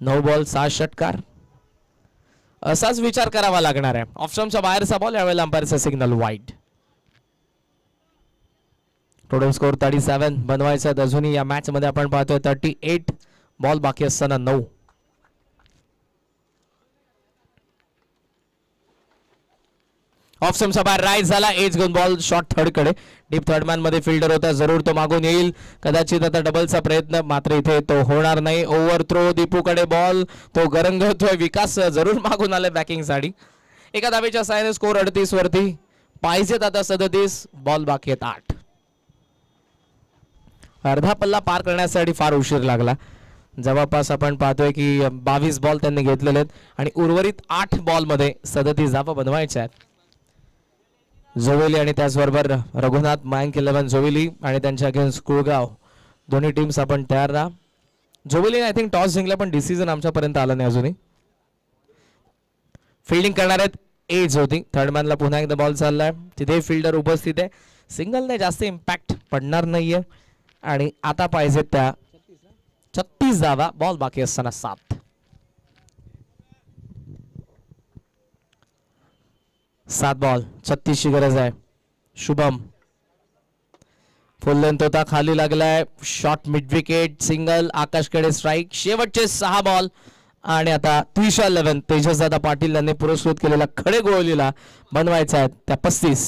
9 बॉल 6 षटकार असाच विचार करावा लागणार आहे. ऑप्शनच्या बाहेरचा बॉल यावेळेला अंपायरचा सिग्नल वाईड. टोटल स्कोर 37 बनवायचा आहे. अजूनही या मॅच मध्ये आपण पाहतोय 38 बॉल बाकी असताना 9. ऑप्शनचा बाहेर राईट झाला. Edge gone ball short third कडे. डीप थर्ड मॅन मध्ये फिल्डर होता. जरूर तो मागून येईल. कदाचित आता डबलचा प्रयत्न मात्र इथे तो होणार नाही. ओव्हर थ्रो दीपूकडे बॉल. तो गरंगतोय. विकास जरूर मागून आले बॅकिंग साठी. एका धावेच्या साहाय्याने स्कोर 38 वरती पाहिजेत आता 37 बॉल बाकी आहेत 8. अर्धा पल्ला पार करण्यासाठी फार उशीर लागला. जवळपास आपण पाहतोय की 22 बॉल त्यांनी घेतलेले आहेत आणि उर्वरित 8 बॉलमध्ये 37 धावा बनवायच्या आहेत. जोवेली आणि त्याचबरोबर रघुनाथ मयांक 11 जोवेली आणि त्यांच्या अगेन्स्ट कुळगाव दोन्ही टीम्स आपण तयार राहा. जोवेली आय थिंक टॉस जिंकला पण डिसिजन आमच्यापर्यंत आला नाही अजूनही. फिल्डिंग करणार आहेत एज होती. थर्ड मॅनला पुन्हा एकदा बॉल चाललाय. तिथे फिल्डर उपस्थित आहे. सिंगलने जास्त इम्पॅक्ट पडणार नाहीये आणि आता पाहिजेत त्या 36 धावा बॉल बाकी असताना 7. 7 बॉल 36 ची गरज आहे. शुभम फुल लेंथ होता. खाली लागलाय. Short mid wicket. सिंगल. आकाशकडे स्ट्राईक. शेवटचे 6 बॉल आणि आता 311 तेजसदादा पाटील यांनी पुरस्कृत केलेला खडे गोळलीला बनवायचा आहे त्या 35.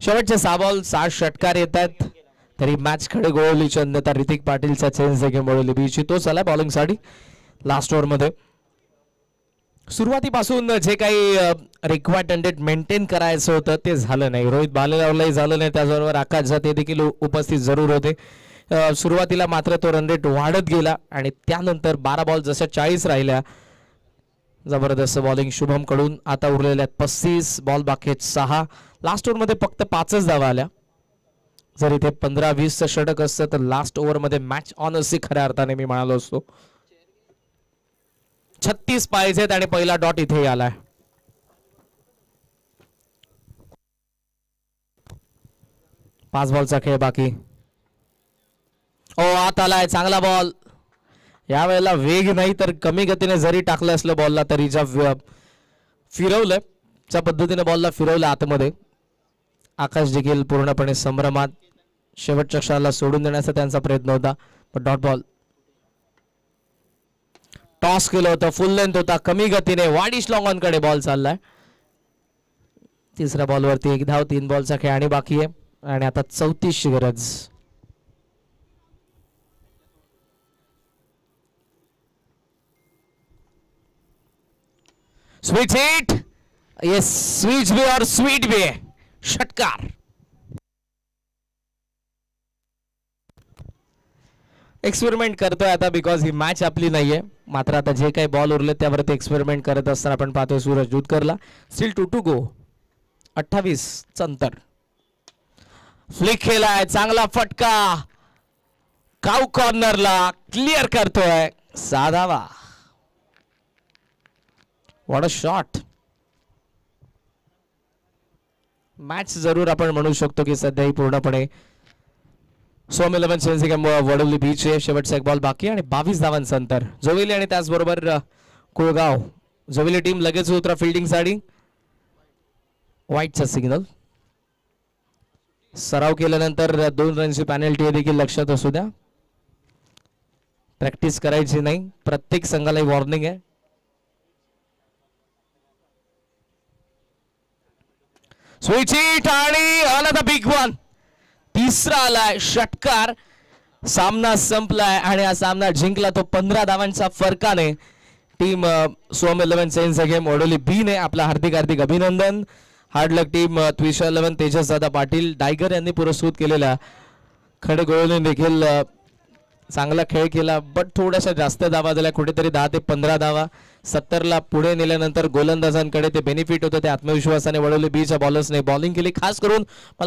शेवटचे 6 बॉल 7 षटकार येतात तरी मॅच खडे गोळवलीची अन्यथा ऋतिक पाटीलचा चेंज गेम वळवली बीची तो चला बॉलिंग साठी. लास्ट ओव्हर मध्ये सुरुवातीपासून जे काही रिक्वायर्ड टेंडेट मेंटेन करायचं होतं ते झालं नाही. रोहित बालेरावलाही झालं नाही. त्याचबरोबर आकाश जाते देखील उपस्थित जरूर होते. सुरुवातीला मात्र तो रन रेट वाढत गेला आणि त्यानंतर 12 बॉल जशा 40 राहिल्या. जबरदस्त बॉलिंग शुभम कडून. आता उरलेल्या 35 बॉल बाकी 6. लास्ट ओव्हर मध्ये फक्त 5च धावा आल्या. जर इथे 15-20 षटक असतं तर लास्ट ओव्हर मध्ये मॅच ऑन असे खऱ्या अर्थाने मी म्हणालो असतो. 36 पाहिजेत आणि पहिला डॉट इथे आलाय. पाच बॉलचा खेळ बाकी. आत आलाय. चांगला बॉल. यावेळेला वेग नाही तर कमी गतीने जरी टाकलं असलं बॉलला तरी फिरवलं ज्या पद्धतीने बॉलला फिरवलं आतमध्ये, आकाश देखील पूर्णपणे संभ्रमात. शेवटच्या क्षणाला सोडून देण्याचा त्यांचा प्रयत्न होता, पण डॉट बॉल. टॉस केलं होतं, फुल लेंथ होता, कमी गतीने वाडिश लॉंग ऑन कडे बॉल चाललाय. तिसऱ्या बॉलवरती 1 धाव, 3 बॉलचा खेळ आणि बाकी आहे. आणि आता 34ची गरज. स्वीट हिट, येस, स्वीट बी और स्वीट बी, षटकार. एक्सपेरिमेंट करतोय आता, बिकॉज ही मॅच आपली नाहीये. मात्र आता जे काही बॉल उरले त्यावरती एक्सपेरिमेंट करत असताना आपण पाहतोय सूरज दूधकरला. स्टील 2 to go, 28 अंतर. फ्लिक केलाय, चांगला फटका, काऊ कॉर्नरला क्लिअर करतोय, 6 धावा. What a shot. मॅच जरूर आपण म्हणू शकतो की सध्या ही पूर्णपणे सोम 11 चेन्नई वडोली बीच आहे. शेवटचा एक बॉल बाकी आणि 22 धावांचं अंतर. जोविली आणि त्याचबरोबर कुळगाव. जोविली टीम लगेच उतरा फिल्डिंग साठी. वाईटचा सिग्नल. सराव केल्यानंतर 2 रनची पॅनल्टी देखील लक्षात असू द्या. प्रॅक्टिस करायची नाही, प्रत्येक संघाला वॉर्निंग आहे. स्विच हिट आणि आला द बिग वन. तिसरा आलाय, षटकार. सामना संपलाय आणि हा सामना जिंकला तो 15 धावांच्या फरकाने टीम सोम 11 चेन्नई वडोली बी ने. आपला हार्दिक हार्दिक अभिनंदन. हार्ड लक टीम. त्विशा 11 तेजस दादा पाटील डायगर यांनी पुरस्कृत केलेल्या खडगोळने देखील चांगला खेळ केला, बट थोड्याशा जास्त धावा झाल्या, कुठेतरी 10 ते 15 धावा. 70ला पुढे नेल्यानंतर गोलंदाजांकडे ते बेनिफिट होतं. त्या आत्मविश्वासाने वडोली बीच्या बॉलर्सने बॉलिंग केली. खास करून मला